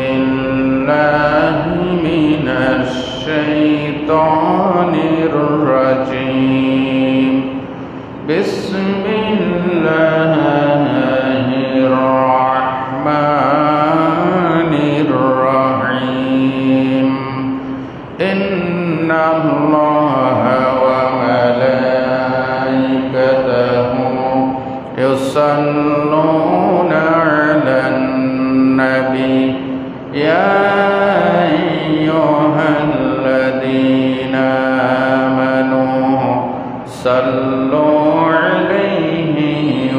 بالله من الشيطان الرجيم بسم الله الرحمن الرحيم إن الله وملائكته يصلون على النبي يا أيها الذين آمنوا صلوا عليه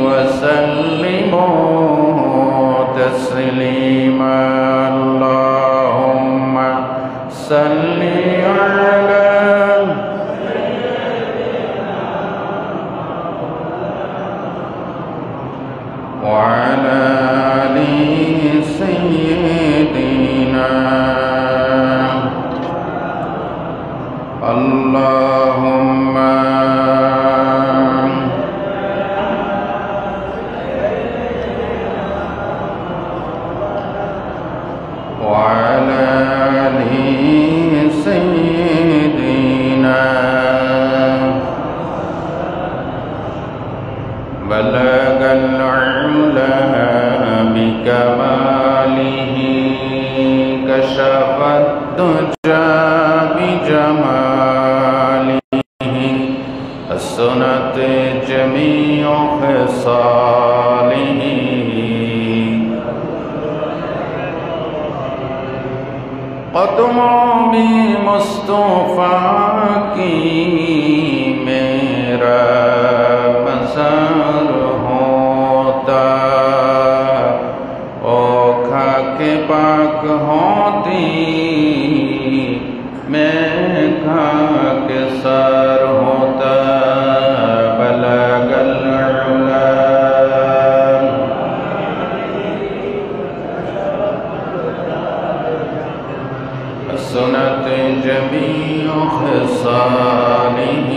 وسلموا تسليما اللهم صل على وعلى آل سيدنا اللهم وعلى آل سيدنا بلغ العلا بكماله كشف الدجى بجماله حسنت جميع خصاله قدم بمصطفى کی میرا مزار ہوتا او خاک پاک ہوتی میں خاک سر ہوتا بلغ العلا حسنت جميع خصاله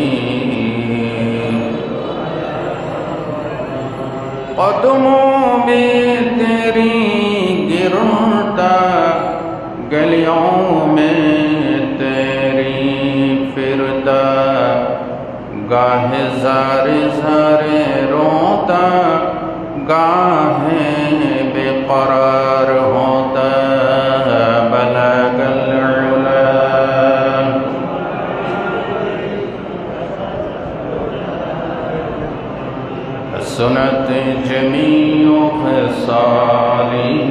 قدموں میں تیری گرتا گلیوں میں تیری پھرتا گاہے زارے زارے روتا گاہے بے قرار ہوتا بلغ العلا حسنت جميع خصاله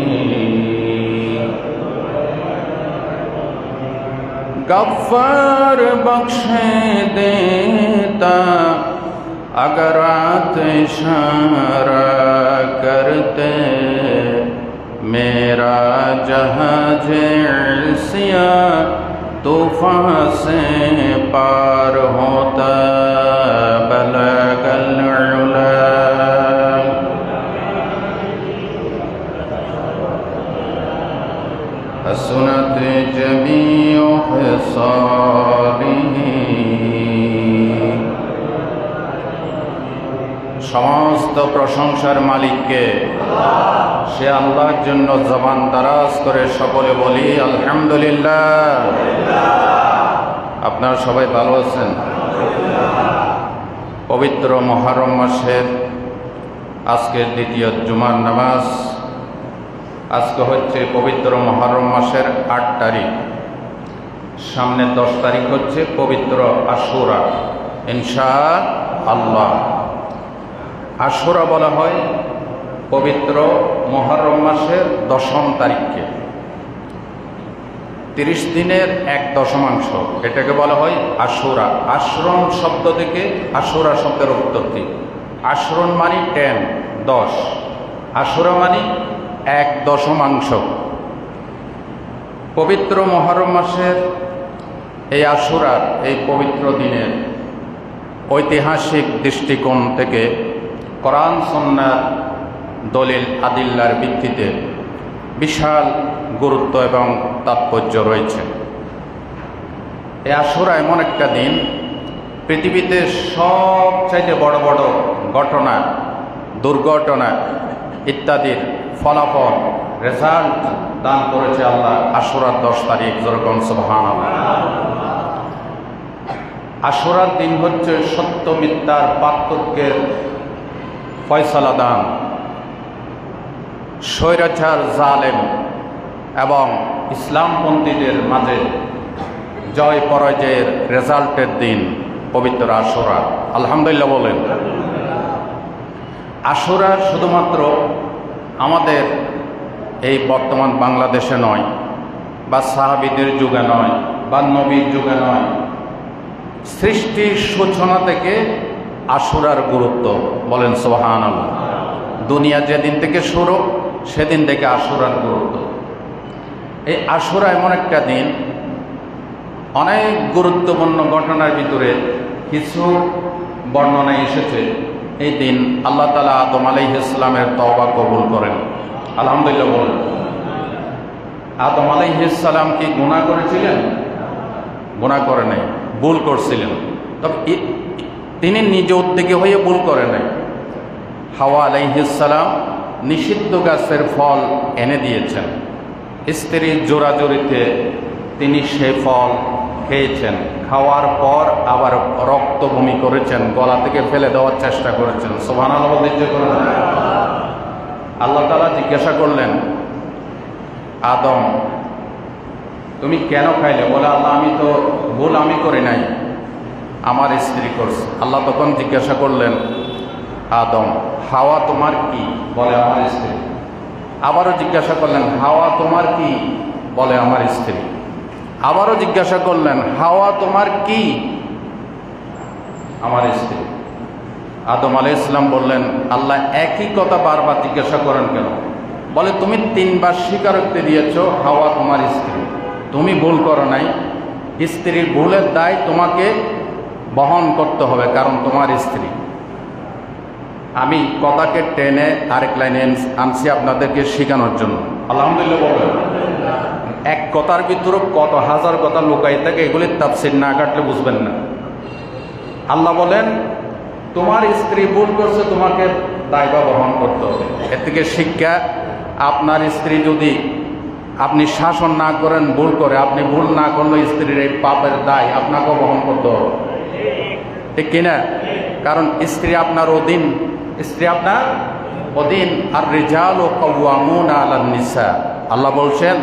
غفار بخشے دیتا اگر اشارہ کرتے میرا جہاز عرصیہ طوفان سے پار ہوتا بلغ العلا حسنت جميع خصاله সমস্ত প্রশংসার মালিককে সে আল্লাহর জন্য জবান দারাজ করে সকলে বলি আলহামদুলিল্লাহ। আপনারা সবাই ভালো আছেন? পবিত্র মুহররম মাসের আজকের দ্বিতীয় জুমার নামাজ। আজকে হচ্ছে পবিত্র মুহররম মাসের ৮ তারিখ, সামনে ১০ তারিখ হচ্ছে পবিত্র আশুরা ইনশাআল্লাহ। আশুরা বলা হয় পবিত্র মুহররম মাসের ১০ম তারিখকে, ৩০ দিনের ১/১০ এটাকে বলা হয় আশুরা। আশরন শব্দ থেকে আশুরা শব্দের উৎপত্তি। আশরন মানে 10, আশুরা মানে ১/১০। পবিত্র মুহররম মাসের এই আশুরার এই পবিত্র দিনের ঐতিহাসিক দৃষ্টিকোণ থেকে কোরআন সুন্নাহ দলিল আদিল্লার ভিত্তিতে বিশাল গুরুত্ব এবং তাৎপর্য রয়েছে। এই আশুরা এমন একটা দিন, পৃথিবীতে সবচাইতে বড় বড় ঘটনা, দুর্ঘটনা ইত্যাদির ফলাফল রেজাল্ট দান করেছে আল্লাহ আশুরার 10 তারিখ, যেরকম সুবহানাল্লাহ। আশুরার দিন হচ্ছে সত্য মিথ্যার পার্থক্যের ফয়সালা দান, স্বৈরাচার জালেম এবং ইসলামপন্থীদের মাঝে জয় পরাজয়ের রেজাল্টের দিন পবিত্র আশুরা। আলহামদুলিল্লাহ বলেন। আশুরা শুধুমাত্র আমাদের এই বর্তমান বাংলাদেশে নয়, বা সাহাবীদের যুগে নয়, বা নবীর যুগে নয়, সৃষ্টির সূচনা থেকে আশুরার গুরুত্ব, বলেন সুবহানাল্লাহ। দুনিয়া যেদিন থেকে শুরু সেদিন থেকে আশুরার গুরুত্ব। এই আশুরা এমন একটা দিন, অনেক গুরুত্বপূর্ণ ঘটনার ভিতরে কিছু বর্ণনায় এসেছে এই দিন আল্লাহ তাআলা আদম আলাইহিস সালামের তওবা কবুল করেন। আলহামদুলিল্লাহ বলেন। আদম আলাইহিস সালাম কি গুনাহ করেছিলেন? গুনাহ করে নাই, ভুল করছিলেন। তবে তিনি নিজ উদ্যোগে হয়ে ভুল করে নাই। হাওয়া আলাইহিস সালাম নিষিদ্ধ গাছের ফল এনে দিয়েছেন, স্ত্রীর জোরাজোরিতে তিনি সে ফল খেয়েছেন। খাওয়ার পর আবার রক্ত বমি করেছেন, গলা থেকে ফেলে দেওয়ার চেষ্টা করেছেন। সুবহানাল্লাহ বলতে করেন। আল্লাহ তাআলা জিজ্ঞাসা করলেন, আদম তুমি কেন খাইলে? বলে, আল্লাহ আমি তো ভুল আমি করি নাই, আমার স্ত্রী করছে। আল্লাহ তখন জিজ্ঞাসা করলেন, আদম হাওয়া তোমার কি? বলে, আমার স্ত্রী। আবারও জিজ্ঞাসা করলেন, হাওয়া তোমার কি? বলে, আমার স্ত্রী। আবারও জিজ্ঞাসা করলেন, হাওয়া তোমার কি? আমার স্ত্রী। আদম আলাইহিস সালাম বললেন, আল্লাহ একই কথা বারবার জিজ্ঞাসা করেন কেন? বলে, তুমি 3 বার স্বীকারোক্তি দিয়েছ হাওয়া তোমার স্ত্রী, তুমি ভুল করো নাই। স্ত্রীর ভুলের দায় তোমাকে বহন করতে হবে, কারণ তোমার স্ত্রী। আমি কথাকে টেনে আরেক লাইনে আনছি আপনাদেরকে শেখানোর জন্য। আলহামদুলিল্লাহ বলেন। এক কথার ভিতরে কত হাজার কথা লুকাই থাকে, এগুলির তাফসীর না কাটলে বুঝবেন না। আল্লাহ বলেন, তোমার স্ত্রী ভুল করছে, তোমাকে দায়ভার বহন করতে হবে। এর থেকে শিক্ষা, আপনার স্ত্রী যদি আপনি শাসন না করেন, ভুল করে, আপনি ভুল না করলে স্ত্রীর এই পাপের দায় আপনাকেও বহন করতে হবে, ঠিক কিনা? কারণ স্ত্রী আপনার অধীন, স্ত্রী আপনার অধীন। আর রিজালু কাওয়ামুনা আলান নিসা, আল্লাহ বলছেন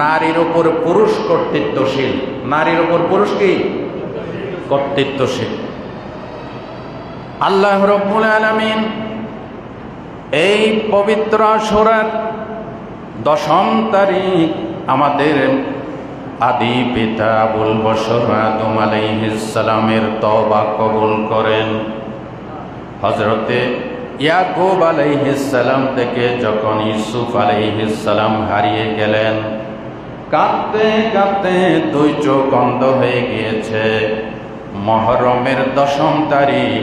নারীর উপর পুরুষ কর্তৃত্বশীল। নারীর উপর পুরুষ কি? কর্তৃত্বশীল। আল্লাহ রাব্বুল আলামিন এই পবিত্র আশুরার 10ম তারিখ আমাদের আদি পিতা আবুল বশর আদম আলাইহিস সালামের তওবা কবুল করেন। হযরতে ইয়াকুব আলাইহিস সালাম থেকে যখন ইউসুফ আলাইহিস সালাম হারিয়ে গেলেন, কাঁদতে কাঁদতে 2 চোখ অন্ধ হয়ে গিয়েছে। মুহররমের 10ম তারিখ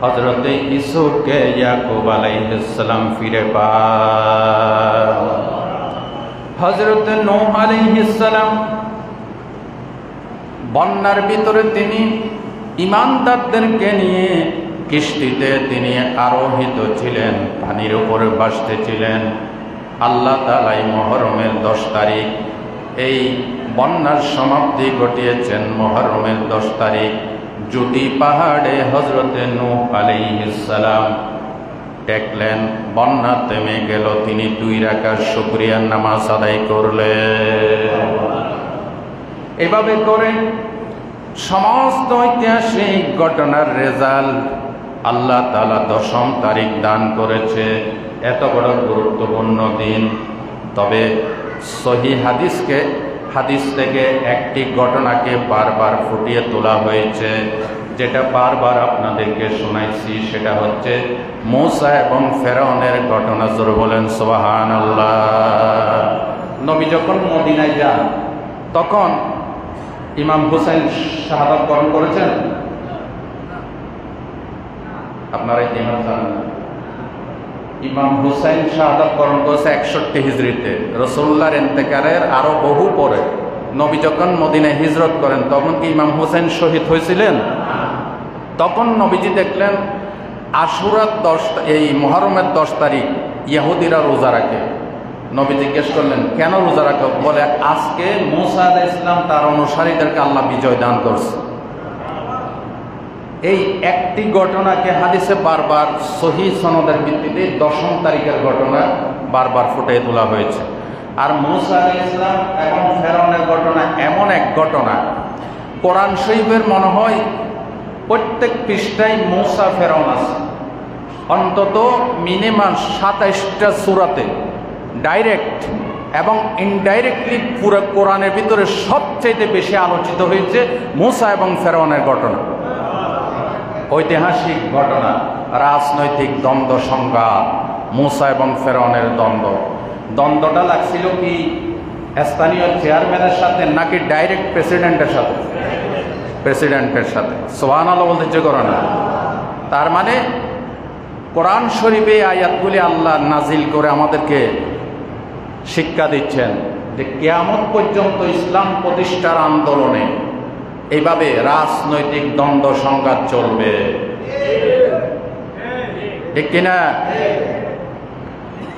হযরতে ইউসুফকে ইয়াকুব আলাইহিস সালাম ফিরে পান। হযরতে নূহ আলাইহিস সালাম বন্যার ভিতরে তিনি ঈমানদারদেরকে নিয়ে কিস্তিতে তিনি আরোহিত ছিলেন, পানির উপরে ভাসতেছিলেন। আল্লাহ তাআলা মুহররমের 10 তারিখ এই বন্যার সমাপ্তি ঘটিয়েছেন। মুহররমের 10 তারিখ জুতি পাহাড়ে হযরতে নূহ আলাইহিস সালাম দেখলেন বন্যা থেমে গেল। তিনি 2 রাকাত শুকরিয়ার নামাজ আদায় করলেন। এভাবে করে সমস্ত ঐতিহাসিক ঘটনার রেজাল্ট আল্লাহ তাআলা 10ম তারিখ দান করেছে। এত বড় গুরুত্বপূর্ণ দিন। তবে সহিহ হাদিস থেকে একটি ঘটনাকে বারবার ফুটিয়ে তোলা হয়েছে, যেটা বারবার আপনাদেরকে শোনাইছি। সেটা হচ্ছে মূসা এবং ফেরাউনের ঘটনা। জোরে বলেন সুবহানাল্লাহ। নবী যখন মদিনায় যান, তখন ইমাম হুসাইন শাহাদাত বরণ করেছেন। আপনারা ইতিহাস জানেন, ইমাম হুসাইন শাহাদাত বরণ করেছে 61 হিজরিতে, রাসূলুল্লাহর ইন্তেকালের আরো বহু পরে। নবী যখন মদিনায় হিজরত করেন, তখন কি ইমাম হুসাইন শহীদ হয়েছিলেন? তখন নবীজি দেখলেন আশুরার এই মুহররমের 10 তারিখ ইহুদিরা রোজা রাখে। নবী জিজ্ঞেস করলেন কেন রোজা রাখো? বলে আজকে মূসা আলাইহিস সালাম তার অনুসারীদেরকে আল্লাহ বিজয় দান করছে। এই একটি ঘটনাকে হাদিসে বারবার সহিহ সনদের ভিত্তিতে 10 তারিখের ঘটনা বারবার ফুটিয়ে তোলা হয়েছে। আর মূসা আলাইহিস সালাম এবং ফেরাউনের ঘটনা এমন এক ঘটনা, কোরআন শরীফের মনে হয় প্রত্যেক পৃষ্ঠায় মূসা ফেরাউন আছে। অন্তত মিনিমাম 27টা সূরাতে ডাইরেক্ট এবং ইনডাইরেক্টলি পুরো কোরআনের ভিতরে সবচেয়ে বেশি আলোচিত হয়েছে মূসা এবং ফেরাউনের ঘটনা। ঐতিহাসিক ঘটনা, রাজনৈতিক দ্বন্দ্ব সংঘাত, মূসা এবং ফেরাউনের দ্বন্দ্বটা লাগছিল কি স্থানীয় চেয়ারম্যানের সাথে নাকি ডাইরেক্ট প্রেসিডেন্টের সাথে? প্রেসিডেন্টের সাথে। সুবহানাল্লাহ বলতে ইচ্ছে করে না? তার মানে কোরআন শরীফে আয়াতগুলি আল্লাহ নাজিল করে আমাদেরকে শিক্ষা দিচ্ছেন যে কিয়ামত পর্যন্ত ইসলাম প্রতিষ্ঠার আন্দোলনে এইভাবে রাজনৈতিক দ্বন্দ্ব সংঘাত চলবে, ঠিক কিনা?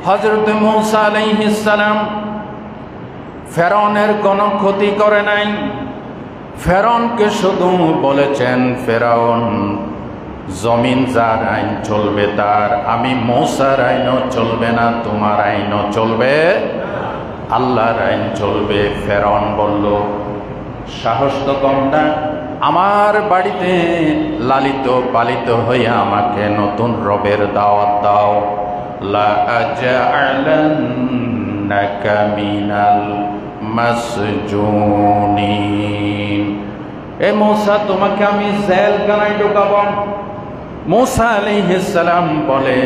হযরত মূসা আলাইহিস সালাম ফেরাউনের কোনো ক্ষতি করে নাই। ফেরাউনকে শুধু বলেছেন, ফেরাউন জমিন যার আইন চলবে তার, আমি মূসার আইনও চলবে না, তোমার আইনও চলবে, আল্লাহর আইন চলবে। ফেরাউন বলল, সাহস তো কম না, আমার বাড়িতে লালিত পালিত হইয়া আমাকে নতুন রবের দাওয়াত দাও। লা আজআলান্নাকা মিনাল মাসজুনিন। এ মূসা, তোমাকে আমি জেলখানায় ঢুকাবো। মূসা আলাইহিস সালাম বলে,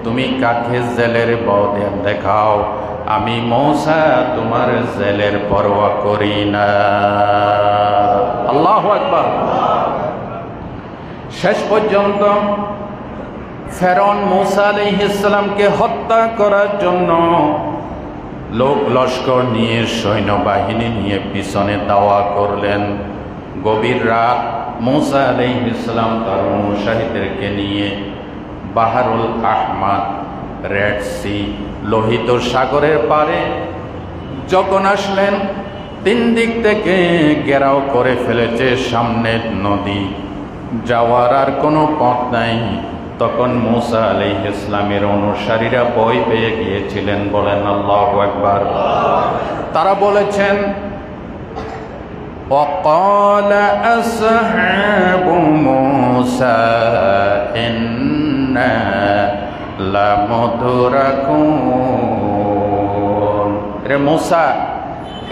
তুমি কাকে জেলের বউ দেখাও, আমি মূসা তোমার জেলের পরোয়া করি না। আল্লাহু আকবার। শেষ পর্যন্ত ফেরাউন মূসা আলাইহিস সালামকে হত্যা করার জন্য লোক লস্কর নিয়ে, সৈন্যবাহিনী নিয়ে পিছনে দাওয়া করলেন। গভীর রাত মূসা আলাইহিস সালাম তার অনুসারীদেরকে নিয়ে বাহরুল আহমার, রেড সি, লোহিত সাগরের পারে যখন আসলেন, 3 দিক থেকে ঘেরাও করে ফেলেছে, সামনে নদী, যাওয়ার আর কোনো পথ নাই। তখন মূসা আলাইহিস সালামের অনুসারীরা ভয় পেয়ে গিয়েছিলেন। বলেন আল্লাহু আকবার। তারা বলেছেন, وقال أصحاب موسى إنا لمدركون। রে মূসা,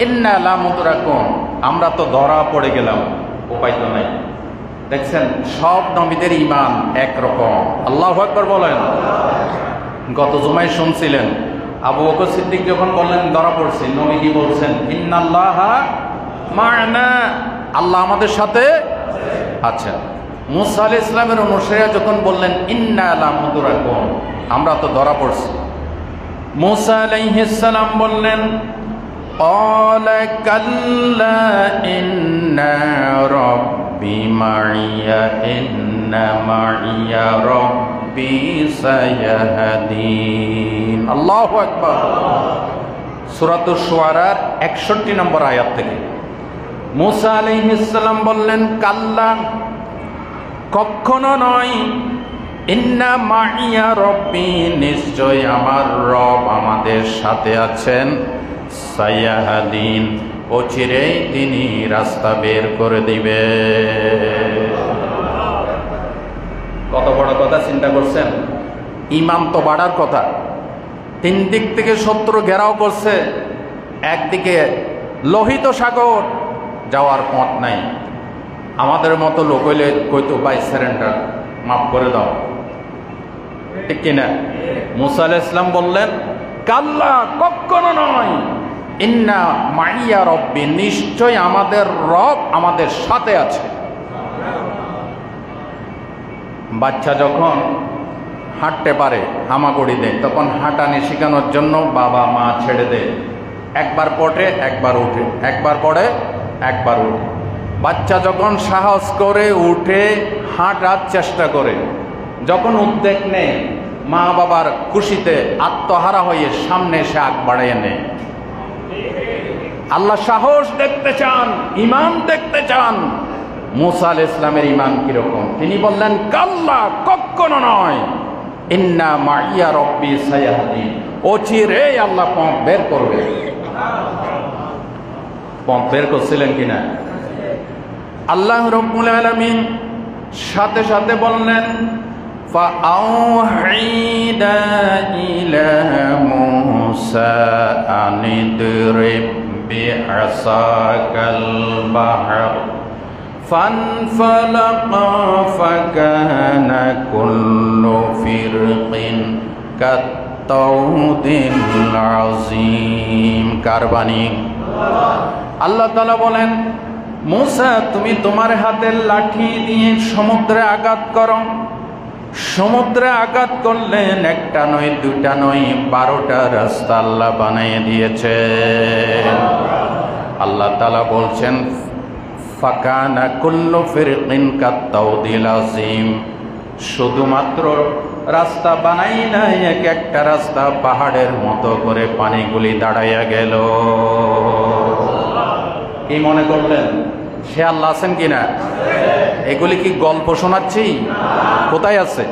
ইন্না লামুদরাকুন, আমরা তো ধরা পড়ে গেলাম, উপায় তো নাই। দেখছেন, সব নবীদের ঈমান একরকম। আল্লাহু আকবার বলেন। গত জুমায় শুনছিলেন আবু বকর সিদ্দিক যখন বললেন ধরা পড়ছি, নবী কি বলছেন? ইন্নাল্লাহা মা'না, আল্লাহ আমাদের সাথে আছেন। মূসা আলাইহিস সালামের অনুসারীরা যখন বললেন ইন্না লামুদরাকুন, আমরা তো ধরা পড়ছি, মূসা আলাইহিস সালাম বললেন, ক্বালা কাল্লা ইন্না রাব্বি মাইয়া, ইন্না মাইয়া রাব্বি সায়াহদিন। আল্লাহু আকবার। সূরাতুশ শুআরার 61 নম্বর আয়াত থেকে মূসা আলাইহিস সালাম বললেন, কাল্লা, কখনো নয়, ইন্না মাইয়া রব্বি, নিশ্চয় আমার রব আমাদের সাথে আছেন, সায়াহদিন, অচিরেই তিনি রাস্তা বের করে দিবে। কত বড় কথা চিন্তা করছেন? ঈমান তো বাড়ার কথা। 3 দিক থেকে শত্রু ঘেরাও করছে, একদিকে লোহিত সাগর, যাওয়ার পথ নাই। আমাদের মতো লোক হইলে কইতো, বাই সারেন্ডার, মাফ করে দাও, ঠিক কিনা? মূসা আলাইহিস সালাম বললেন, কাল্লা, কখনো নয়, ইন্না মাইয়া রব্বি, নিশ্চয় আমাদের রব আমাদের সাথে আছে। বাচ্চা যখন হাঁটতে পারে, হামাগুড়ি দেয়, তখন হাঁটানি শেখানোর জন্য বাবা মা ছেড়ে দেয়, একবার পড়ে একবার উঠে, একবার পড়ে একবার উঠে। বাচ্চা যখন সাহস করে উঠে হাঁটার চেষ্টা করে, যখন উদ্বেগ নেই, মা বাবার খুশিতে আত্মহারা হয়ে সামনে এসে আগ বাড়িয়ে নেয়। আল্লাহ সাহস দেখতে চান, ইমান দেখতে চান। মুসা আলাইহিস সালামের ইমান কিরকম? তিনি বললেন, কাল্লা, কখনো নয়, ইন্না মাইয়া রব্বি সায়াহদিন, অচিরে আল্লাহ পথ বের করবে। পথ বের করছিলেন কিনা? আল্লাহ রাব্বুল আলামিন সাথে সাথে বললেন, ফাআউহিনা ইলা মুসা আনিদরিব বিআসাকাল বাহর ফানফালাকা ফাকানা কুল্লু ফিরকিন কাত্তাউদিল আযীম। কারবানি আল্লাহ তাআলা বলেন, মুসা, তুমি তোমার হাতের লাঠি দিয়ে সমুদ্রে আঘাত করো। সমুদ্রে আঘাত করলেন, একটা নয়, দুটা নয়, 12টা রাস্তা আল্লাহ বানিয়ে দিয়েছে। আল্লাহ তাআলা বলছেন, ফাকানা কুল্লু ফিরকিন কাত্তাউদিল আযীম, শুধুমাত্র রাস্তা বানাই নাই, এক একটা রাস্তা পাহাড়ের মতো করে পানিগুলি দাঁড়াইয়া গেল। কি মনে করলেন সে আল্লাহ আছেন কিনা? এগুলি কি গল্প শোনাচ্ছি? কোথায় আছে?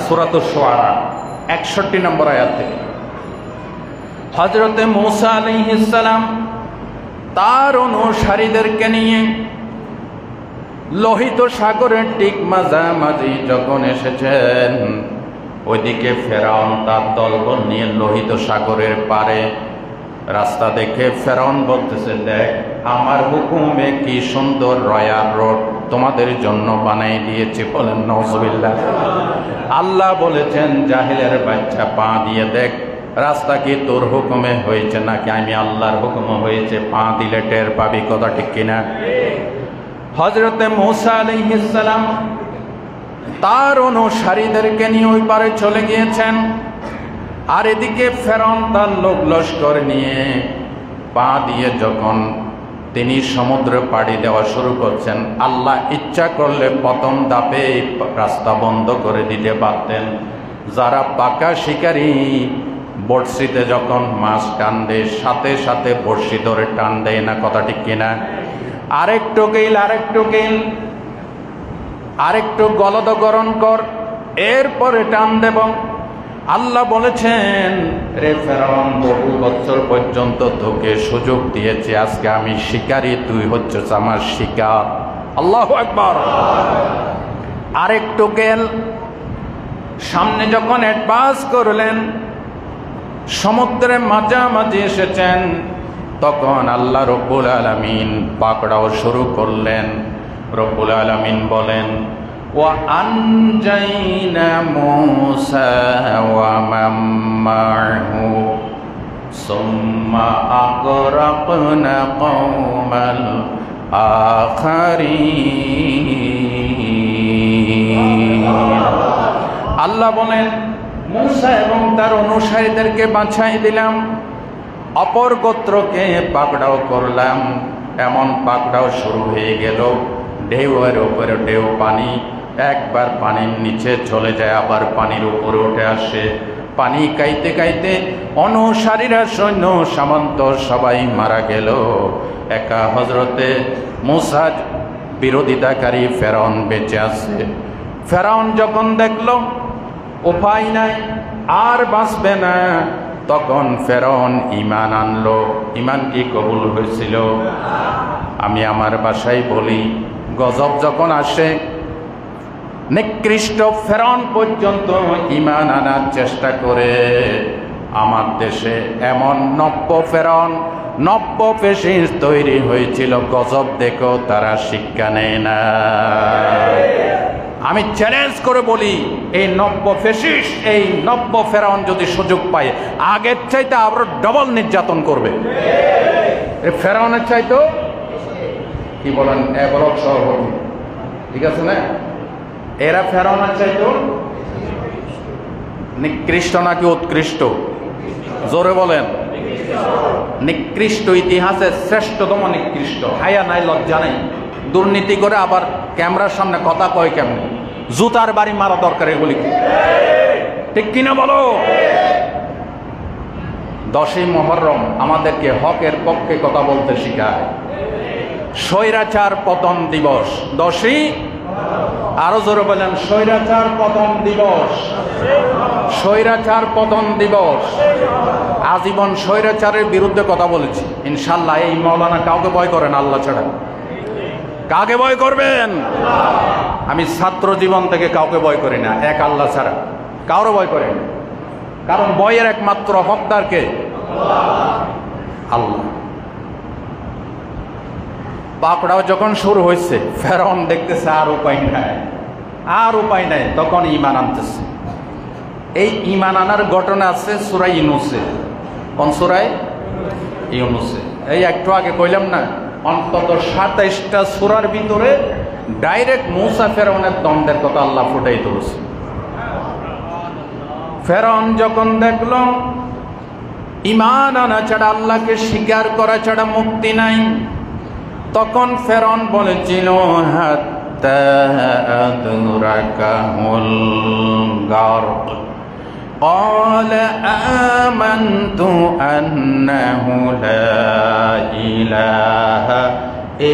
সূরাতুশ শুআরা 61 নম্বর আয়াত থেকে। হযরতে মুসা আলাইহিস সালাম তার অনুসারীদেরকে নিয়ে লোহিত সাগরের ঠিক মাঝামাঝি যখন এসেছেন, ওইদিকে ফেরাউন তার দলবল নিয়ে লোহিত সাগরের পারে। রাস্তা দেখে ফেরাউন বলতেছে, দেখ আমার হুকুমে কি সুন্দর রয়াল রোড তোমাদের জন্য বানাই দিয়েছি। বলেন নাউজুবিল্লাহ। আল্লাহ বলেছেন, জাহিলের বাচ্চা, পা দিয়ে দেখ রাস্তা কি তোর হুকুমে হয়েছে নাকি আমি আল্লাহর হুকুমে হয়েছে। পা দিলে টের পাবি। কথা ঠিক কিনা? হযরতে মুসা আলাইহিস সালাম তার অনুসারীদেরকে নিয়ে ওই পারে চলে গিয়েছেন, আর এদিকে ফেরাউন তার লোক লস্কর নিয়ে পা দিয়ে যখন তিনি সমুদ্রে পাড়ি দেওয়া শুরু করছেন, আল্লাহ ইচ্ছা করলে প্রথম ধাপে রাস্তা বন্ধ করে দিতে পারতেন। যারা পাকা শিকারী, বড়শিতে যখন মাছ টান দেয় সাথে সাথে বড়শি ধরে টান দেয় না। কথা ঠিক কিনা? আরেকটু গেল, আরেকটু গেল, আরেকটু গলদগরণ কর, এরপরে টান দেব। আল্লাহ বলেছেন, রে ফেরাউন, বহু বছর পর্যন্ত তোকে সুযোগ দিয়েছি, আজকে আমি শিকারী, তুই হচ্ছিস আমার শিকার। আল্লাহু আকবার। আরেকটু গেল, সামনে যখন অ্যাডভান্স করলেন, সমুদ্রের মাঝামাঝি এসেছেন, তখন আল্লাহ রব্বুল আলামিন পাকড়াও শুরু করলেন। রব্বুল আলামিন বলেন, ওয়া আনজাইনা মূসা ওয়া মান মা'হু সুম্মা আগরাকনা কওমাল আখারিন। আল্লাহ বলেন, মূসা এবং তার অনুসারীদেরকে বাঁচাই দিলাম, অপর গোত্রকে পাকড়াও করলাম। এমন পাকড়াও শুরু হয়ে গেল, ঢেউয়ের উপরে ঢেউ, পানি একবার পানির নিচে চলে যায়, আবার পানির উপরে উঠে আসে। পানি কাইতে কাইতে অনুসারীরা, সৈন্য সামন্ত সবাই মারা গেল। একা হযরতে মূসা বিরোধিতাকারী ফেরাউন বেঁচে আছে। ফেরাউন যখন দেখল উপায় নাই, আর বাঁচবে না, তখন ফেরাউন ঈমান আনলো। ঈমান কি কবুল হয়েছিল? আমি আমার ভাষায় বলি, গজব যখন আসে, নিকৃষ্ট ফেরাউন পর্যন্ত ঈমান আনার চেষ্টা করে। আমার দেশে এমন নব্য ফেরাউন, নব্য ফ্যাসিস্ট তৈরি হয়েছিল, গজব দেখো তারা শিক্ষা নেয় না। আমি চ্যালেঞ্জ করে বলি, এই নব্য ফ্যাসিস্ট, এই নব্য ফেরাউন যদি সুযোগ পায়, আগের চাইতে আরো ডবল নির্যাতন করবে। ফেরাউনের চাইতো, কি বলেন, ব্লক সভাপতি, ঠিক আছে না? এরা ফেরাউনের চাইতো নিকৃষ্ট নাকি উৎকৃষ্ট? জোরে বলেন। নিকৃষ্ট, ইতিহাসের শ্রেষ্ঠতম নিকৃষ্ট। হায়া নাই, লজ্জা নাই, দুর্নীতি করে আবার ক্যামেরার সামনে কথা কয় কেমনে? জুতার বাড়ি মারা দরকার এগুলি। ঠিক কিনা বলো? 10ই মুহররম আমাদেরকে হকের পক্ষে কথা বলতে শেখায়। স্বৈরাচার পতন দিবস 10ই, আরো জোরে বলেন, স্বৈরাচার পতন দিবস। স্বৈরাচার পতন দিবস। আজীবন স্বৈরাচারের বিরুদ্ধে কথা বলেছি ইনশাল্লাহ। এই মাওলানা কাউকে ভয় করেন আল্লাহ ছাড়া? কাকে ভয় করবেন? আমি ছাত্র জীবন থেকে কাউকে ভয় করি না, এক আল্লাহ ছাড়া কারো ভয় করেন। কারণ ভয়ের একমাত্র হকদার কে? আল্লাহ। পাকড়াও যখন শুরু হয়েছে, ফেরাউন দেখতেছে আর উপায় নাই, আর উপায় নাই, তখন ঈমান আনতেছে। এই ঈমান আনার ঘটনা আছে সূরা ইউনূসে। কোন সূরায়? ইউনূসে। এই একটু আগে কইলাম না, অন্তত 27টা সূরার ভিতরে ডাইরেক্ট মূসা ফেরাউনের দ্বন্দ্বের কথা আল্লাহ ফুটাই তুলেছে। ফেরাউন যখন দেখল ঈমান আনা ছাড়া, আল্লাহকে স্বীকার করা ছাড়া মুক্তি নাই, তখন ফেরাউন বলেছিল হাত্তা আদরাকাহুল গারক قال آمنت أنه لا إله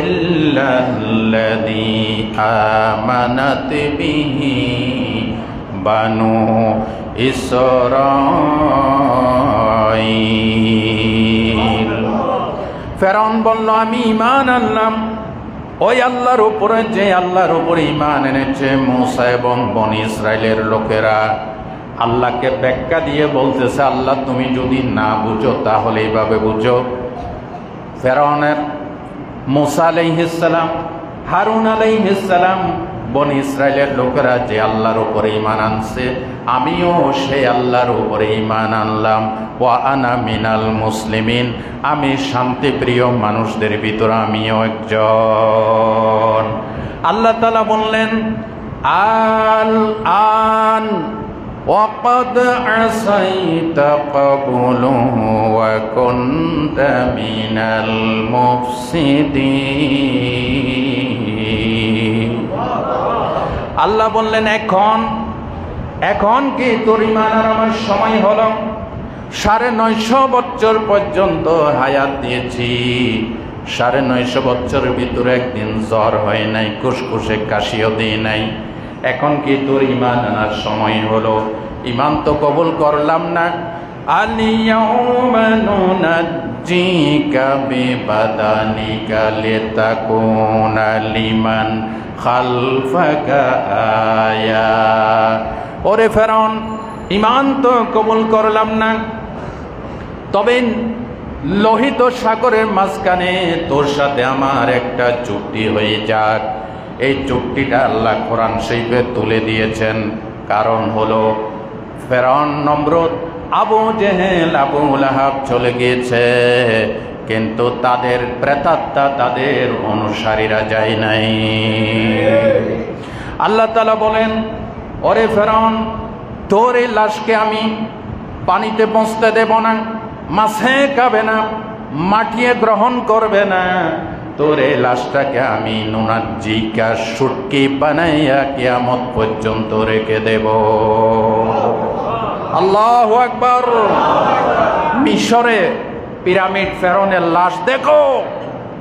إلا الذي آمنت به بنو إسرائيل। ফেরাউন বলল, আমি ঈমান আনলাম ওই আল্লাহর উপরে যে আল্লাহর উপরে ঈমান এনেছে মূসা এবং বনি ইসরাইলের লোকেরা। আল্লাহকে ব্যাখ্যা দিয়ে বলতেছে, আল্লাহ তুমি যদি না বুঝো তাহলে এইভাবে বুঝো। ফেরাউনের মূসা আলাইহিস সালাম, হারুন আলাইহিস সালাম, বনি ইসরাইলের লোকেরা যে আল্লাহর উপরে ঈমান আনছে, আমিও সেই আল্লাহর উপরে ঈমান আনলাম। ওয়া আনা মিনাল মুসলিমিন, আমি শান্তিপ্রিয় মানুষদের ভিতরে আমিও একজন। আল্লাহ তাআলা বললেন, আল আন وقد عصيت قبل وكنت من المفسدين। আল্লাহ বললেন, এখন কি তোর ঈমান আনার সময় হলো? 950 বছর পর্যন্ত হায়াত দিয়েছি, 950 বছরের ভিতরে একদিন জ্বর হয় নাই, কুসকুসে কাশিও দিই নাই। এখন কি তোর ঈমান আনার সময় হলো? ঈমান তো কবুল করলাম না। আলিয়াউমা নুনাজ্জিকা বিবাদানিকা লিতাকুনা লিমান খালফাকা আয়া। ওরে ফেরাউন, ঈমান তো কবুল করলাম না, তবে লোহিত সাগরের মাঝখানে তোর সাথে আমার একটা চুক্তি হয়ে যাক। এই চুক্তিটা আল্লাহ কোরআন শরীফে তুলে দিয়েছেন। কারণ হলো ফেরাউন, নমরুদ, আবু জেহেল, আবু লাহাব চলে গিয়েছে, কিন্তু তাদের প্রেতাত্মা, তাদের অনুসারীরা যায় নাই। আল্লাহ তাআলা বলেন, ওরে ফেরাউন, তোর এই লাশকে আমি পানিতে পৌঁছতে দেব না, মাছে খাবে না, মাটিয়ে গ্রহণ করবে না। তোর এই লাশটাকে আমি নুনাজ্জিকা, শুটকি বানাইয়া কিয়ামত পর্যন্ত রেখে দেব। আল্লাহু আকবার। মিশরে পিরামিড ফেরাউনের লাশ দেখো,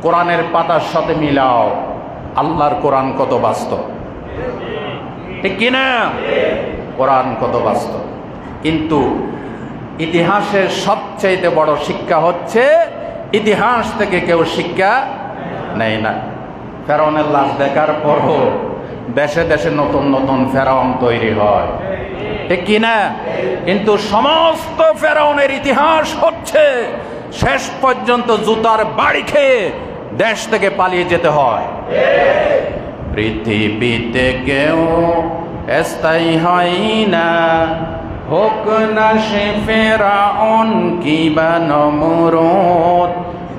কোরআনের পাতার সাথে মিলাও, আল্লাহর কোরআন কত বাস্তব, ঠিক কিনা? কোরআন কত বাস্তব। কিন্তু ইতিহাসের সবচেয়ে বড় শিক্ষা হচ্ছে, ইতিহাস থেকে কেউ শিক্ষা নেয় না। ফেরাউনের লাশ দেখার পরও দেশে দেশে নতুন নতুন ফেরাউন তৈরি হয়, ঠিক কিনা? কিন্তু সমস্ত ফেরাউনের ইতিহাস হচ্ছে শেষ পর্যন্ত জুতার বাড়ি খেয়ে দেশ থেকে পালিয়ে যেতে হয়। পৃথিবীতে কেউ স্থায়ী হয় না, হোক না সে ফেরাউন কিবা নমরুদ,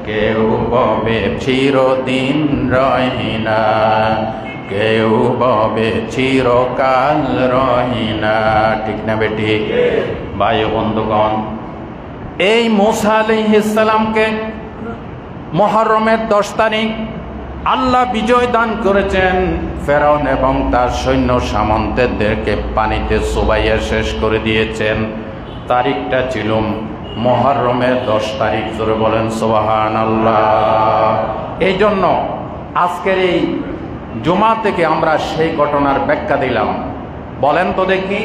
কেউ ববে চিরদিন রয় না, কেউ ববে চিরকাল রয় না, ঠিক না বেটি? ভাই বন্ধুগণ, এই মূসা আলাইহিস সালামকে মুহররমের 10 তারিখ আল্লাহ বিজয় দান করেছেন। ফেরাউন এবং তার সৈন্য সামন্তদেরকে পানিতে চুবাইয়া শেষ করে দিয়েছেন। তারিখটা ছিল মুহররমের 10 তারিখ। জোরে বলেন সুবহানাল্লাহ। এই জন্য আজকের এই জুমা থেকে আমরা সেই ঘটনার ব্যাখ্যা দিলাম। বলেন তো দেখি,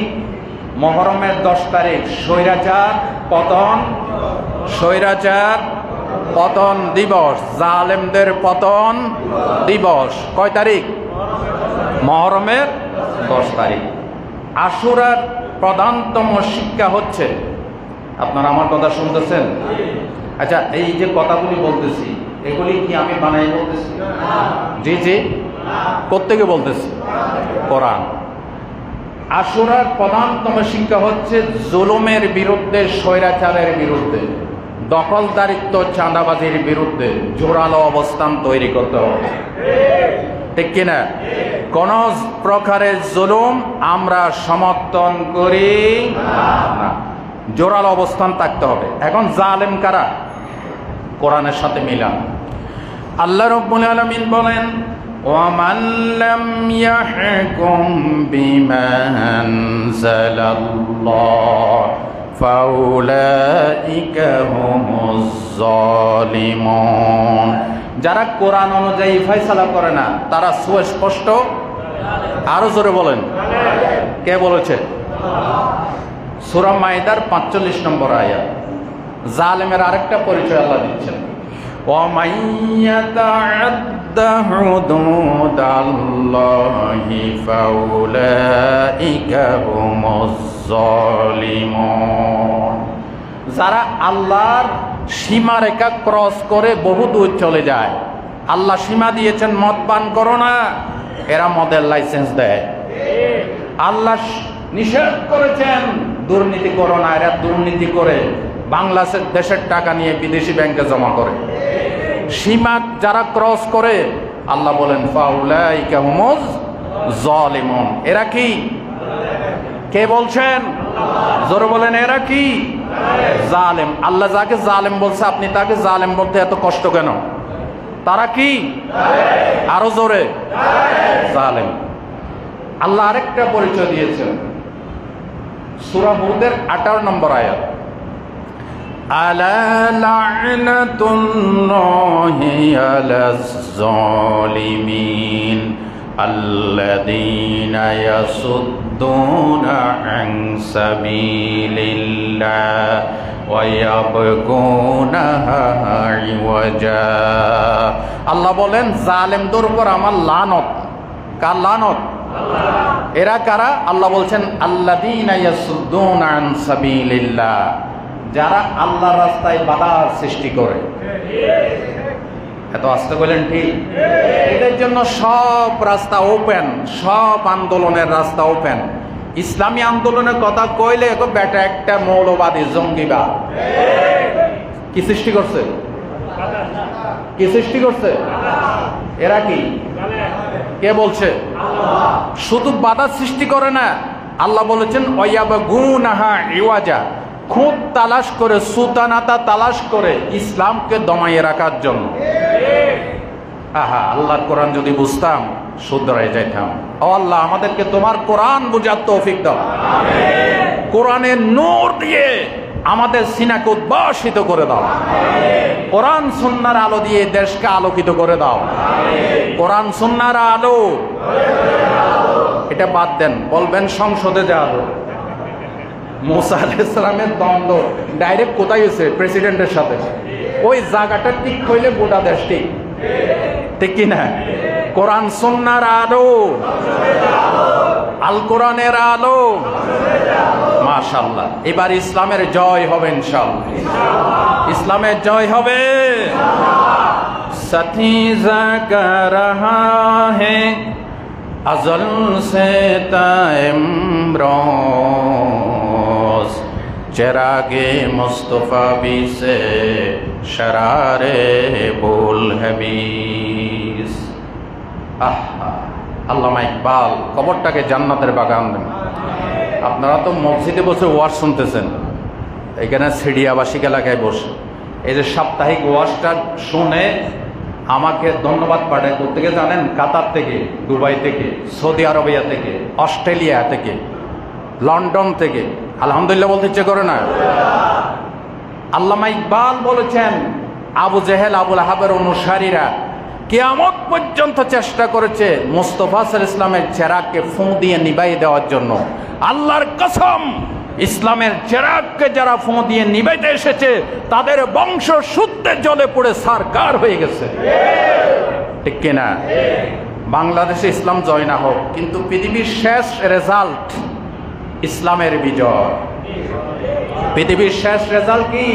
মুহররমের 10 তারিখ স্বৈরাচার পতন দিবস, জালেমদের পতন দিবস। কয় তারিখ? মুহররমের 10 তারিখ। আশুরার প্রধানতম শিক্ষা হচ্ছে, আপনারা আমার কথা শুনতেছেন? আচ্ছা, এই যে কথাগুলি বলতেছি এগুলি কি আমি বানাই বলতেছি? জি জি। কোত্থেকে বলতেছি? কোরআন। আশুরার প্রধানতম শিক্ষা হচ্ছে জুলুমের বিরুদ্ধে, স্বৈরাচারের বিরুদ্ধে, দখলদারিত্ব, চাঁদাবাজির বিরুদ্ধে জোরালো অবস্থান তৈরি করতে হবে। ঠিক কিনা? কোন প্রকারের জুলুম আমরা সমর্থন করি না। জোরালো অবস্থান থাকতে হবে। এখন জালেম কারা? কোরআনের সাথে মিলান। আল্লাহ রাব্বুল আলামিন বলেন, ওয়ামান লাম ইয়াহকুম বিমা আনজালাল্লাহ ফাউলাইকা হুমুজ জালিমুন। যারা কোরআন অনুযায়ী ফয়সালা করে না তারা সুস্পষ্ট, আরো জোরে বলেন, কে বলেছে? সূরা মাইদার 45 নম্বর আয়াত। জালেমের আরেকটা পরিচয় আল্লাহ দিচ্ছেন, ওয়ামান ইয়াতাআদ্দা হুদুদাল্লাহি ফাউলাইকা হুমুজ জালিমুন। যারা আল্লাহর সীমারেখা ক্রস করে বহু দূর চলে যায়। আল্লাহ সীমা দিয়েছেন মদ পান করো না, এরা মদের লাইসেন্স দেয়। আল্লাহ নিষেধ করেছেন দুর্নীতি করো না, এরা দুর্নীতি করে বাংলাদেশের টাকা নিয়ে বিদেশি ব্যাংকে জমা করে। সীমা যারা ক্রস করে আল্লাহ বলেন ফাউলাইকা হুমুজ জালিমুন। এরা কি? কে বলছেন? জোরে বলেন, এরা কি? জালেম। আল্লাহ যাকে জালেম বলছে আপনি তাকে জালেম বলতে এত কষ্ট কেন? তারা কি? আরো জোরে, জালেম। আল্লাহ আরেকটা পরিচয় দিয়েছেন সূরা হুদের 18 নম্বর আয়াত, আলা লা'নাতুল্লাহি আলাজ জালিমিন আল্লাযীনা ইয়াসুদ্দুনা আন সাবিলিল্লাহ ওয়া ইয়াবগুনাহা ইওয়াজা। আল্লাহ বলেন জালেমদের উপর আমার লানত। কার লানত? এরা কারা? আল্লাহ বলছেন আল্লাযীনা ইয়াসুদ্দুনা আন সাবিলিল্লাহ, যারা আল্লাহর রাস্তায় বাধার সৃষ্টি করে। এত আস্তে বলেন ঠিক? এদের জন্য সব রাস্তা ওপেন, সব আন্দোলনের রাস্তা ওপেন। ইসলামী আন্দোলনের কথা কইলে বেটা একটা মৌলবাদী, জঙ্গিবাদ। কি সৃষ্টি করছে? কি সৃষ্টি করছে? এরা কি? কে বলছে? শুধু বাধা সৃষ্টি করে না, আল্লাহ বলেছেন ওয়ায়াবগুনাহা ইওয়াজা, খুব তালাশ করে, সুতানাতা তালাশ করে ইসলামকে দমাইয়ে রাখার জন্য। আহা, আল্লাহর কোরআন যদি বুঝতাম শুধরাই যাইতাম। ও আল্লাহ, আমাদেরকে তোমার কোরআন বুঝার তৌফিক দাও। কোরআনের নূর দিয়ে আমাদের সিনাকে উদ্ভাসিত করে দাও। কোরআন সুন্নাহর আলো দিয়ে দেশকে আলোকিত করে দাও। কোরআন সুন্নাহর আলো, এটা বাদ দেন, বলবেন সংসদে যাওয়া। মুসা আলাইহিস সালামের দ্বন্দ্ব ডাইরেক্ট কোথায় হয়েছে? প্রেসিডেন্টের সাথে। ওই জায়গাটা ঠিক হইলে গোটা দেশ ঠিক, ঠিক কিনা? কোরআন সুন্নাহর আলো, আল কোরআনের আলো, মাশাআল্লাহ। এবার ইসলামের জয় হবে ইনশাআল্লাহ। ইসলামের জয় হবে। সাথী জাগা রহা है अज़ल से ताइम्रोज़ चिरागे मुस्तफ़ा भी से शरारे बुल हबीस। আল্লামা ইকবাল কবরটাকে জান্নাতের বাগান দেন। আপনারা তো মসজিদে বসে ওয়াজ শুনতেছেন, এখানে সিডিয়াবাসিক এলাকায় বসে এই যে সাপ্তাহিক ওয়াজটা শুনে আমাকে ধন্যবাদ পাঠায় কোত্থেকে জানেন? কাতার থেকে, দুবাই থেকে, সৌদি আরবিয়া থেকে, অস্ট্রেলিয়া থেকে, লন্ডন থেকে। আলহামদুলিল্লাহ বলতে ইচ্ছে করে না? আল্লামা ইকবাল বলেছেন, আবু জেহেল আবুল আহাবের অনুসারীরা কিয়ামত পর্যন্ত চেষ্টা করেছে মুস্তাফা সাল্লাল্লাহু আলাইহি ইসলামের চেরাগকে ফুঁ দিয়ে নিভাই দেওয়ার জন্য। আল্লাহর কসম, ইসলামের চেরাগকে যারা ফুঁ দিয়ে নিভাইতে এসেছে তাদের বংশ সূত্রে জ্বলে পড়ে সারকার হয়ে গেছে। ঠিক কিনা? বাংলাদেশে ইসলাম জয় না হোক, কিন্তু পৃথিবীর শেষ রেজাল্ট ইসলামের বিজয়। পৃথিবীর শেষ রেজাল্ট কি?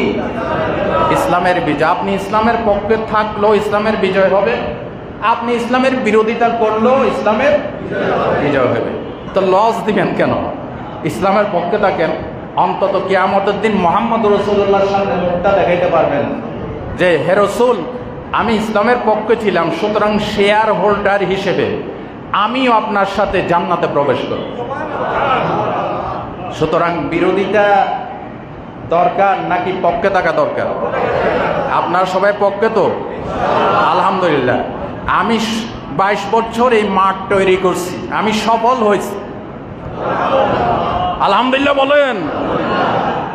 ইসলামের বিজয়। আপনি ইসলামের পক্ষে থাকলেও ইসলামের বিজয় হবে, আপনি ইসলামের বিরোধিতা করলেও ইসলামের বিজয় হবে। তো লস দিবেন কেন? ইসলামের পক্ষে থাকেন, অন্তত কিয়ামতের দিন মুহাম্মদ রাসূলুল্লাহর সামনে মুখটা দেখাইতে পারবেন যে হে রাসূল, আমি ইসলামের পক্ষে ছিলাম, সুতরাং শেয়ার হোল্ডার হিসেবে আমিও আপনার সাথে জান্নাতে প্রবেশ করব। সুতরাং বিরোধিতা দরকার নাকি পক্ষে থাকা দরকার? আপনার সবাই পক্ষে তো? আলহামদুলিল্লাহ। আমি 22 বছর এই মাঠ তৈরি করছি, আমি সফল হয়েছি। আলহামদুলিল্লাহ বলেন।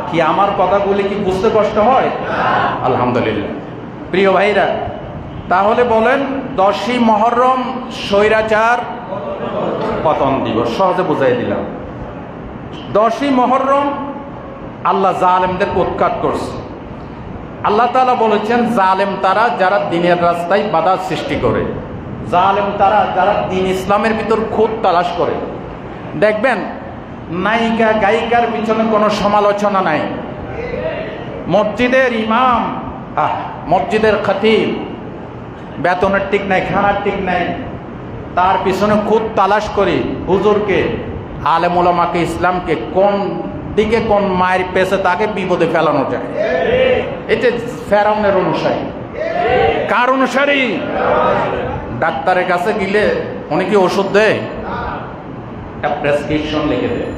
কি আমার কথাগুলি কি বুঝতে কষ্ট হয়? আলহামদুলিল্লাহ। প্রিয় ভাইরা, তাহলে বলেন 10ই মুহররম স্বৈরাচার পতন দিবস। সহজে বুঝাই দিলাম। 10ই মুহররম আল্লাহ জালেমদের উৎখাত করছে। আল্লাহ তাআলা বলেছেন, জালেম তারা যারা দ্বীনের রাস্তায় বাধা সৃষ্টি করে, জালেম তারা যারা দ্বীন ইসলামের ভিতর খুঁত তালাশ করে। দেখবেন নায়িকা গায়িকার পিছনে কোনো সমালোচনা নাই, মসজিদের ইমাম, মসজিদের খতিব, বেতনের ঠিক নাই, খানার ঠিক নাই, তার পিছনে খুঁত তালাশ করি হুজুরকে, আলেম ওলামাকে, ইসলামকে কোন দিকে কোন মায়ের পেছে তাকে বিপদে ফেলানো যায়। এটা ফেরাউনের অনুসারী। কার অনুসারী? ডাক্তারের কাছে গেলে উনি কি ওষুধ দেয়? একটা প্রেসক্রিপশন লিখে দেয়।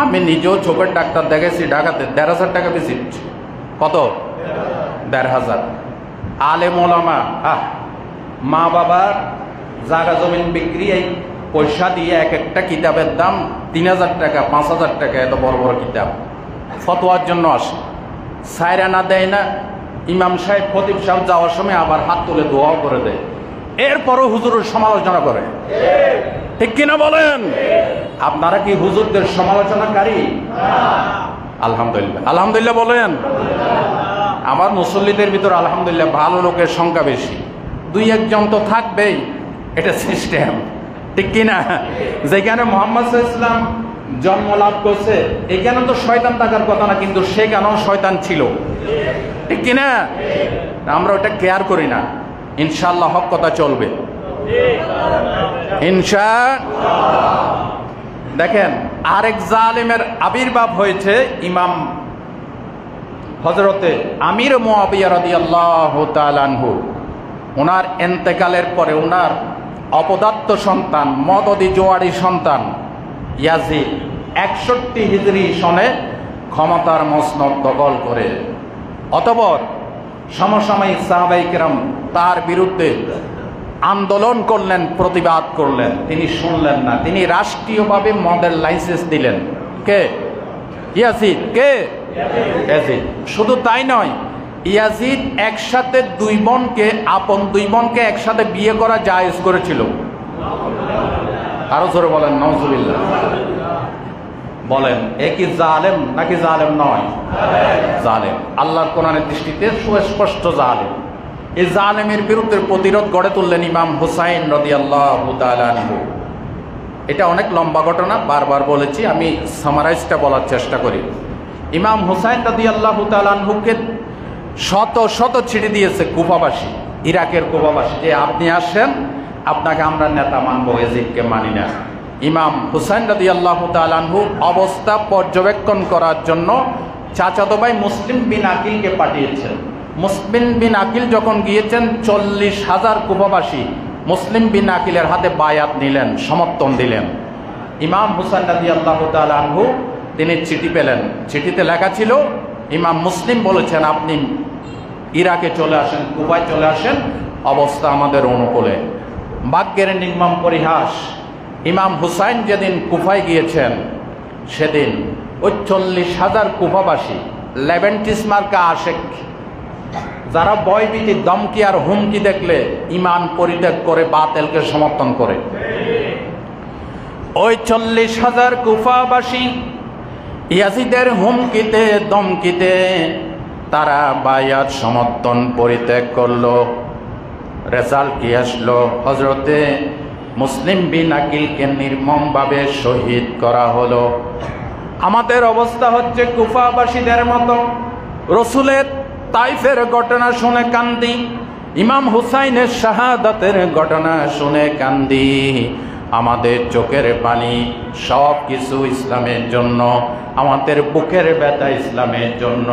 আমি নিজেও চোখের ডাক্তার দেখেছি ঢাকাতে, 1,500 টাকা ভিজিট। কত? 1,500। আলেম ওলামা, মা বাবার জায়গা জমিন বিক্রি, এই পয়সা দিয়ে এক একটা কিতাবের দাম 3,000 টাকা, 5,000 টাকা, এত বড় বড় কিতাব ফতোয়ার জন্য আসে। সায়রা না দেয় না, ইমাম সাহেব খতিব সাহেব যাওয়ার সময় আবার হাত তুলে দোয়াও করে দেয়। এরপরও হুজুরের সমালোচনা করে। ঠিক কিনা বলেন? আপনারা কি হুজুরদের সমালোচনাকারী? আলহামদুলিল্লাহ। আলহামদুলিল্লাহ বলেন। আমার মুসল্লিদের ভিতর আলহামদুলিল্লাহ ভালো লোকের সংখ্যা বেশি, 2-1 জন তো থাকবেই, এটা সিস্টেম। ঠিক কিনা? যেখানে মুহাম্মদ সাল্লাল্লাহু আলাইহি ওয়াসাল্লাম জন্ম লাভ করছে এখানে তো শয়তান থাকার কথা না, কিন্তু সেখানেও শয়তান ছিল। ঠিক কিনা? আমরা ওটা কেয়ার করি না। ইনশাআল্লাহ হক কথা চলবে ইনশাআল্লাহ। দেখেন আরেক জালেমের আবির্ভাব হয়েছে, ইমাম হযরতে আমির মুআবিয়া রাদিয়াল্লাহু তাআলা আনহু। ওনার ইন্তেকালের পরে ওনার অপদার্থ সন্তান, মদদি জোয়ারি সন্তান ইয়াজিদ 61 হিজরি সনে ক্ষমতার মসনদ দখল করে। অতঃপর সমসাময়িক সাহাবায়ে কেরাম তার বিরুদ্ধে আন্দোলন করলেন, প্রতিবাদ করলেন। তিনি শুনলেন না, তিনি রাষ্ট্রীয়ভাবে মদের লাইসেন্স দিলেন। কে? ইয়াজিদ। কে? ইয়াজিদ। শুধু তাই নয়, ইয়াজিদ একসাথে 2 বোনকে, আপন 2 বোনকে একসাথে বিয়ে করা জায়েজ করেছিল। আরো জোরে বলেন নাউজুবিল্লাহ। বলেন এ কি জালেম নাকি জালেম নয়? জালেম। আল্লাহর কোরআনের দৃষ্টিতে সুস্পষ্ট জালেম। এই জালেমের বিরুদ্ধে প্রতিরোধ গড়ে তুললেন ইমাম হুসাইন রাদিয়াল্লাহু তাআলা আনহু। এটা অনেক লম্বা ঘটনা, বারবার বলেছি, আমি সামারাইজটা বলার চেষ্টা করি। ইমাম হুসাইন রাদিয়াল্লাহু তাআলা আনহুকে শত শত চিঠি দিয়েছে কুফাবাসী, ইরাকের কুফাবাসী, যে আপনি আসেন, আপনাকে আমরা নেতা মানব, ইয়াজিদকে মানি না। ইমাম হুসাইন রাদিয়াল্লাহু তাআলা আনহু অবস্থা পর্যবেক্ষণ করার জন্য চাচাতো ভাই মুসলিম বিন আকিলকে পাঠিয়েছেন। মুসলিম বিন আকিল যখন গিয়েছেন, 40,000 কুফাবাসী মুসলিম বিন আকিলের হাতে বায়াত নিলেন, সমর্থন দিলেন। ইমাম হুসাইন রাদিয়াল্লাহু তাআলা আনহু তিনি চিঠি পেলেন। চিঠিতে লেখা ছিল, ইমাম মুসলিম বলেছেন আপনি ইরাকে চলে আসেন, কুফায় চলে আসেন, অবস্থা আমাদের অনুকূলে। ভাগ্যের নির্মম পরিহাস, ইমাম হুসাইন যেদিন কুফায় গিয়েছেন সেদিন ওই 40,000 কুফাবাসী লেভেন্টিস মার্কা আশেক, যারা ভয়ভীতি, ধমকি আর হুমকি দেখলে ইমান পরিত্যাগ করে বাতিলকে সমর্থন করে, ওই 40,000 কুফাবাসী ইয়াজিদের হুমকিতে ধমকিতে তারা বায়াত সমর্থন পরিত্যাগ করলো। রেজাল্ট কি আসলো? হযরতে মুসলিম বিন আকিলকে নির্মমভাবে শহীদ করা হলো। আমাদের অবস্থা হচ্ছে কুফাবাসীদের মতো। রসুলের তাইফের ঘটনা শুনে কান্দি, ইমাম হুসাইনের শাহাদাতের ঘটনা শুনে কান্দি। আমাদের চোখের পানি সব কিছু ইসলামের জন্য, আমাদের বুকের ব্যথা ইসলামের জন্য,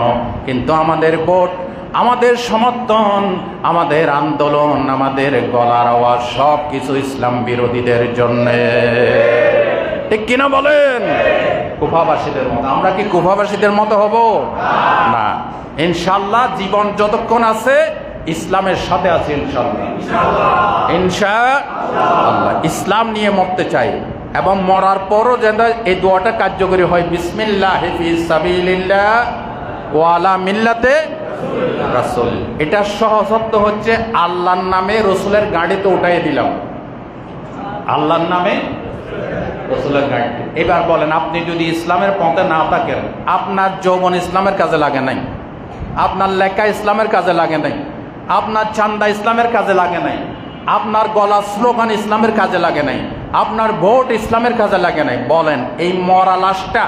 কিন্তু আমাদের ভোট, আমাদের সমর্থন, আমাদের আন্দোলন, আমাদের গলার আওয়াজ সব কিছু ইসলাম বিরোধীদের জন্য। ঠিক কিনা বলেন? কুফাবাসীদের মতো। আমরা কি কুফাবাসীদের মতো হব? না, ইনশাআল্লাহ জীবন যতক্ষণ আছে ইসলামের সাথে আছে ইনশাআল্লাহ। ইসলাম নিয়ে মরতে চাই এবং মরার পরও যেন এই দোয়াটা কার্যকরী হয়, বিসমিল্লাহি ফি সাবিলিল্লাহ ওয়া আলা মিল্লাতে রাসূল। এটা সহজত্ব হচ্ছে আল্লাহর নামে রসুলের গাড়িতে উঠাই দিলাম, আল্লাহর নামে রসুলের গাড়িতে। এবার বলেন, আপনি যদি ইসলামের পথে না থাকেন, আপনার যৌবন ইসলামের কাজে লাগে নাই, আপনার লেখা ইসলামের কাজে লাগে নাই, আপনার চান্দা ইসলামের কাজে লাগে নাই, আপনার গলা স্লোগান ইসলামের কাজে লাগে নাই, আপনার ভোট ইসলামের কাজে লাগে নাই। বলেন, এই মরা লাশটা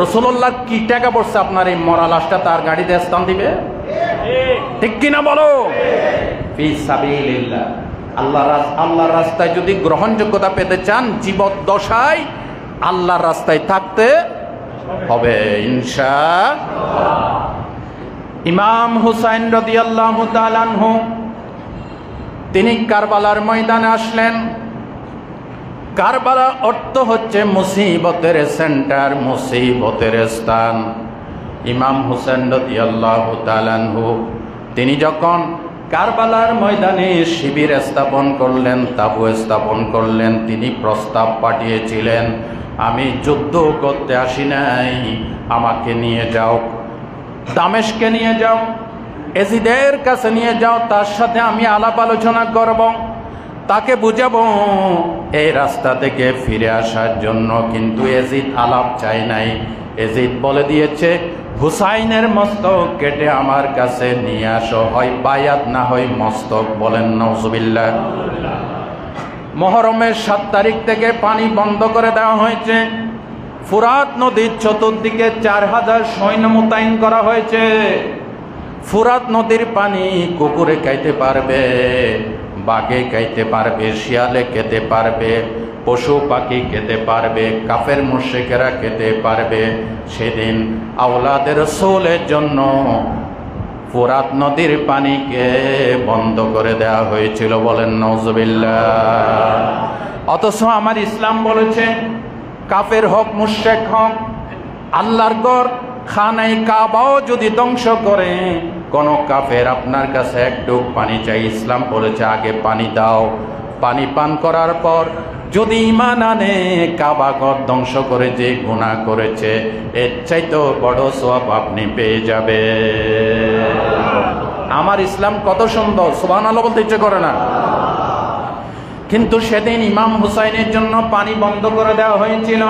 রাসূলুল্লাহর কি টাকা পড়ছে আপনার এই মরা লাশটা তার গাড়িতে স্থান দিবে? ঠিক কিনা বলো? ফি সাবিলিল্লাহ, আল্লাহর রাস্তায় যদি গ্রহণযোগ্যতা পেতে চান, জীবদ্দশায় আল্লাহর রাস্তায় থাকতে হবে ইনশাআল্লাহ। ইমাম হুসাইন রাদিয়াল্লাহু তাআলা আনহু তিনি কারবালার ময়দানে আসলেন। কারবালা অর্থ হচ্ছে মুসিবতের সেন্টার, মুসিবতের স্থান। ইমাম হুসাইন রাদিয়াল্লাহু তাআলা আনহু তিনি যখন কারবালার ময়দানে শিবির স্থাপন করলেন, তাবু স্থাপন করলেন, তিনি প্রস্তাব পাঠিয়েছিলেন, আমি যুদ্ধ করতে আসি নাই, আমাকে নিয়ে যাও, দামেশকে নিয়ে যাও, এজিদের কাছে নিয়ে যাও, তার সাথে আমি আলাপ আলোচনা করব, তাকে বুঝাবো এই রাস্তা থেকে ফিরে আসার জন্য। কিন্তু এজিদ আলাপ চাই নাই। এজিদ বলে দিয়েছে, হুসাইনের মস্তক কেটে আমার কাছে নিয়ে আসো, হয় বায়াত না হয় মস্তক। বলেন নাউজুবিল্লাহ। মুহররমের 7 তারিখ থেকে পানি বন্ধ করে দেওয়া হয়েছে। ফুরাত নদীর চতুর্দিকে 4000 সৈন্য মোতায়েন করা হয়েছে। ফুরাত নদীর পানি কুকুরে খাইতে পারবে, বাঘে খাইতে পারবে, শিয়ালে খেতে পারবে, পশু পাখি খেতে পারবে, কাফের মুশরিকেরা খেতে পারবে। সেদিন আওলাদের রাসূলের জন্য ফুরাত নদীর পানিকে বন্ধ করে দেওয়া হয়েছিল। বলেন নাউজুবিল্লাহ। অথচ আমার ইসলাম বলেছে, কাফের হোক মুশরিক হোক, আল্লাহর ঘর খানায় কাবাও যদি ধ্বংস করে, কোন কাফের আপনার কাছে একটু পানি চাই, ইসলাম বলেছে আগে পানি দাও। পানি পান করার পর যদি ঈমান আনে, কাবা ঘর ধ্বংস করে যে গুনাহ করেছে এর চাইতেও বড় সওয়াব আপনি পেয়ে যাবে। আমার ইসলাম কত সুন্দর, সুবহানাল্লাহ বলতে ইচ্ছে করে না? কিন্তু সেদিন ইমাম হুসাইনের জন্য পানি বন্ধ করে দেওয়া হয়েছিল।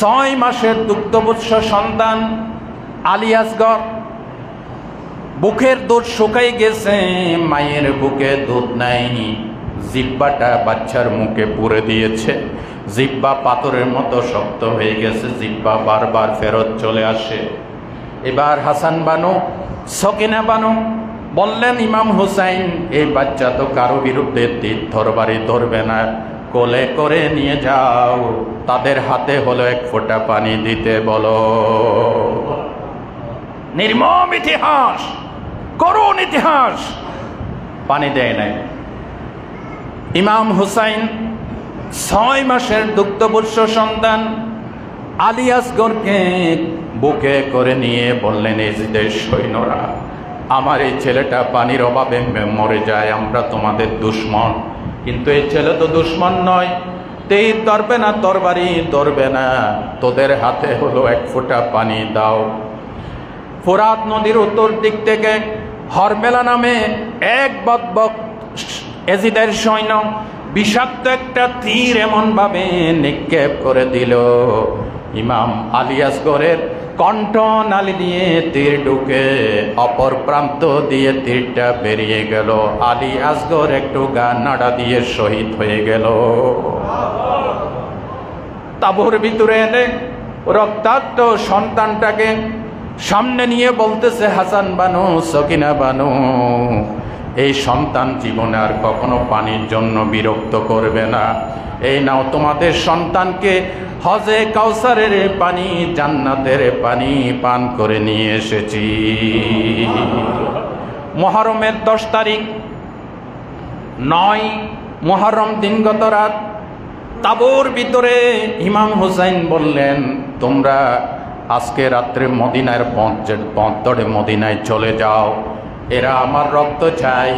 6 মাসের দুগ্ধবৎস সন্তান আলী আসগর, বুকের দুধ শুকাই গেছে, মায়ের বুকে দুধ নাই, জিহ্বাটা বাচ্চার মুখে পুরে দিয়েছে, জিহ্বা পাথরের মতো শক্ত হয়ে গেছে, জিহ্বা বারবার ফেরত চলে আসে। এবার হাসান বানু, সকিনা বানু বললেন, ইমাম হুসাইন এই বাচ্চা তো কারো বিরুদ্ধে তীর তরবারি ধরবে না, কোলে করে নিয়ে যাও, তাদের হাতে হলো 1 ফোঁটা পানি দিতে বলো। নির্মম ইতিহাস, করুণ ইতিহাস। পানি দেয় নাই। ইমাম হুসাইন 6 মাসের দুগ্ধবৎস সন্তান আলী আসগরকে বুকে করে নিয়ে বললেন, এজিদের সৈন্যরা আমার এই ছেলেটা পানির অভাবে মরে যায়, আমরা তোমাদের দুশ্মন। কিন্তু এই ছেলে তো দুশ্মন নয়, তীর ধরবে না, তরবারি ধরবে না, তোদের হাতে হলো এক ফোঁটা পানি দাও। ফোরাত নদীর উত্তর দিক থেকে হরমেলা নামে এক বকবক এজিদের সৈন্য বিষাক্ত একটা তীর এমন ভাবে নিক্ষেপ করে দিল, ইমাম আলী আসগরের কণ্ঠ নালী দিয়ে তীর ঢুকে অপর প্রান্ত দিয়ে তীরটা বেরিয়ে গেল। আলী আসগর একটু গা নাড়া দিয়ে শহীদ হয়ে গেল। তাঁবুর ভিতরে এনে রক্তাক্ত সন্তানটাকে সামনে নিয়ে বলতেছে, হাসান বানু, সকিনা বানু, এই সন্তান জীবনে আর কখনো পানির জন্য বিরক্ত করবে না। এই নাও তোমাদের সন্তানকে হজে কাউসারের পানি, জান্নাতের পানি পান করে নিয়ে এসেছি। মুহররমের 10 তারিখ 9 মুহররম দিনগত রাত তাঁবুর ভিতরে ইমাম হুসাইন বললেন, তোমরা আজকে রাত্রে মদিনার পথ ধরে মদিনায় চলে যাও। এরা আমার রক্ত চাই,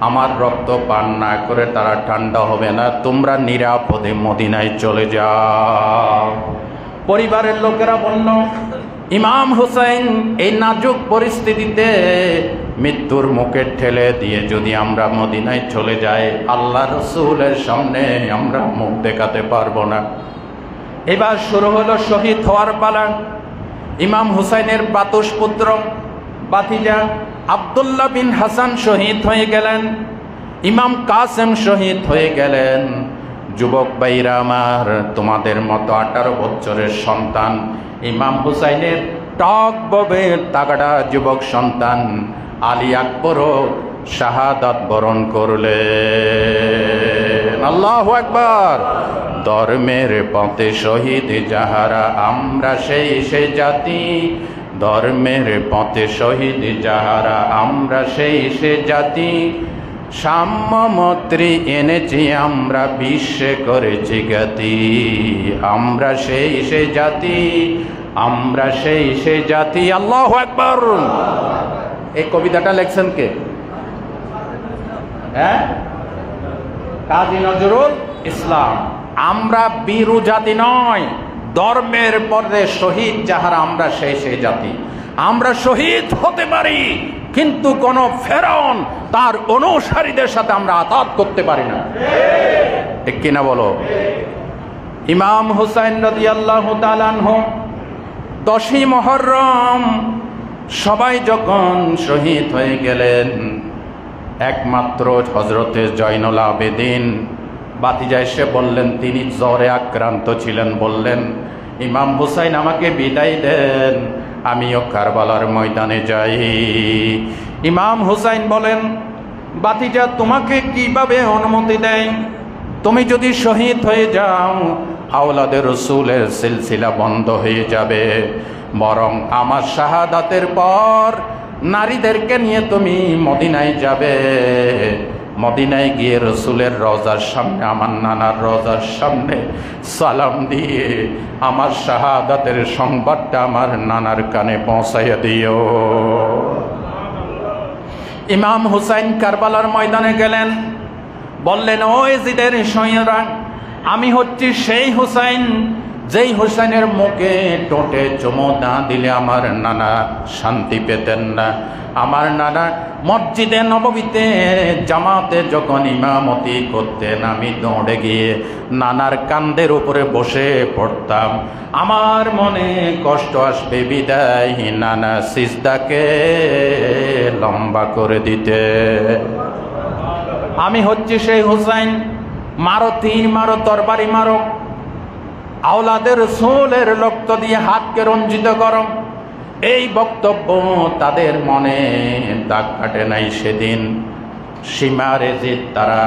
আমার রক্ত পান না করে তারা ঠান্ডা হবে না, তোমরা নিরাপদে মদিনায় চলে যাও। পরিবারের লোকেরা বলল, ইমাম হুসাইন এই নাজুক পরিস্থিতিতে মৃত্যুর মুখে ঠেলে দিয়ে যদি আমরা মদিনায় চলে যাই, আল্লাহ রসুলের সামনে আমরা মুখ দেখাতে পারবো না। এবার শুরু হলো শহীদ হওয়ার পালা। ইমাম হুসাইনের বাতুস পুত্র বাতিজা আব্দুল্লাহ বিন হাসান শহীদ হয়ে গেলেন, ইমাম কাসেম শহীদ হয়ে গেলেন। যুবক ভাইরা আমার, তোমাদের মতো 18 বছরের সন্তান ইমাম হুসাইনের টক ববে তাগড়া যুবক সন্তান আলী আকবরও শাহাদাত বরণ করলেন। আল্লাহু আকবার। ধর্মের পথে শহীদ যাহারা, আমরা সেই জাতি। ধর্মের পথে শহীদ যাহারা, আমরা সেই জাতি। সাম্যমৈত্রী এনেছি আমরা, বিশ্বে করেছি জ্ঞাতি। আমরা সেই জাতি, আমরা সেই জাতি। আল্লাহু আকবার। এই কবিতাটা লেখছেন কে? কাজী নজরুল ইসলাম। আমরা বীরু জাতি নয়, ধর্মের পথে শহীদ যাহারা, আমরা সেই জাতি। আমরা শহীদ হতে পারি, কিন্তু কোন ফেরাউন তার অনুসারীদের সাথে আমরা আঘাত করতে পারি না। ঠিক কিনা বলো? ইমাম হুসাইন রাদিয়াল্লাহু তাআলা আনহু 10ই মুহররম সবাই যখন শহীদ হয়ে গেলেন, একমাত্র হযরতে জয়নুল আবেদিন বাতিজা এসে বললেন, তিনি জ্বরে আক্রান্ত ছিলেন, বললেন, ইমাম হুসাইন আমাকে বিদায় দেন, আমিও কারবালার ময়দানে যাই। ইমাম হুসাইন বলেন, বাতিজা তোমাকে কিভাবে অনুমতি দেয়? তুমি যদি শহীদ হয়ে যাও, আওলাদে রসুলের সিলসিলা বন্ধ হয়ে যাবে। বরং আমার শাহাদাতের পর নারীদেরকে নিয়ে তুমি মদিনায় যাবে। মদিনায় গিয়ে রসুলের রওজার সামনে, আমার নানার রওজার সামনে সালাম দিয়ে আমার শাহাদাতের সংবাদটা আমার নানার কানে পৌঁছাইয়া দিও। ইমাম হুসাইন কারবালার ময়দানে গেলেন, বললেন, ও ইয়াজিদের সৈন্যরা, আমি হচ্ছি সেই হুসাইন যেই হুসাইনের মুখে টোটে চুমো না দিলে আমার নানা শান্তি পেতেন না। আমার নানা মসজিদে নববীতে জামাতে যখন ইমামতি করতেন, আমি দৌড়ে গিয়ে নানার কান্দের উপরে বসে পড়তাম। আমার মনে কষ্ট আসবে বিদায় নানা সিজদাকে লম্বা করে দিতে। আমি হচ্ছি সেই হুসাইন, মারো তীর মারো, তরবারি মারো, আওলাদের রাসূলের রক্ত দিয়ে হাতকে রঞ্জিত করো। এই বক্তব্য তাদের মনে দাগ কাটে নাই। সেদিন সীমারে যে তারা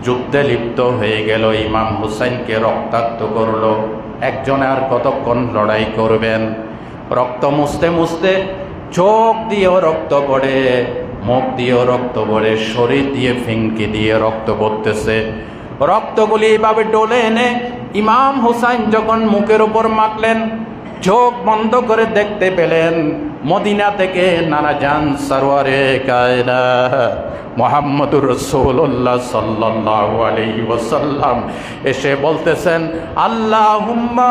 যুদ্ধে লিপ্ত হয়ে গেল, ইমাম হুসাইনকে রক্তাক্ত করলো। একজনে আর কতক্ষণ লড়াই করবেন? রক্ত মুছতে মুছতে চোখ দিয়েও রক্ত পড়ে, মুখ দিয়েও রক্ত পড়ে, শরীর দিয়ে ফিঙ্কি দিয়ে রক্ত পড়তেছে। রক্তগুলি এইভাবে ডলে এনে ইমাম হুসাইন যখন মুখের উপর মাখলেন, চোখ বন্ধ করে দেখতে পেলেন মদিনা থেকে নানা জান সরওয়ারে কায়নাত মুহাম্মদুর রাসূলুল্লাহ সাল্লাল্লাহু আলাইহি ওয়াসাল্লাম এসে বলতেছেন, আল্লাহুম্মা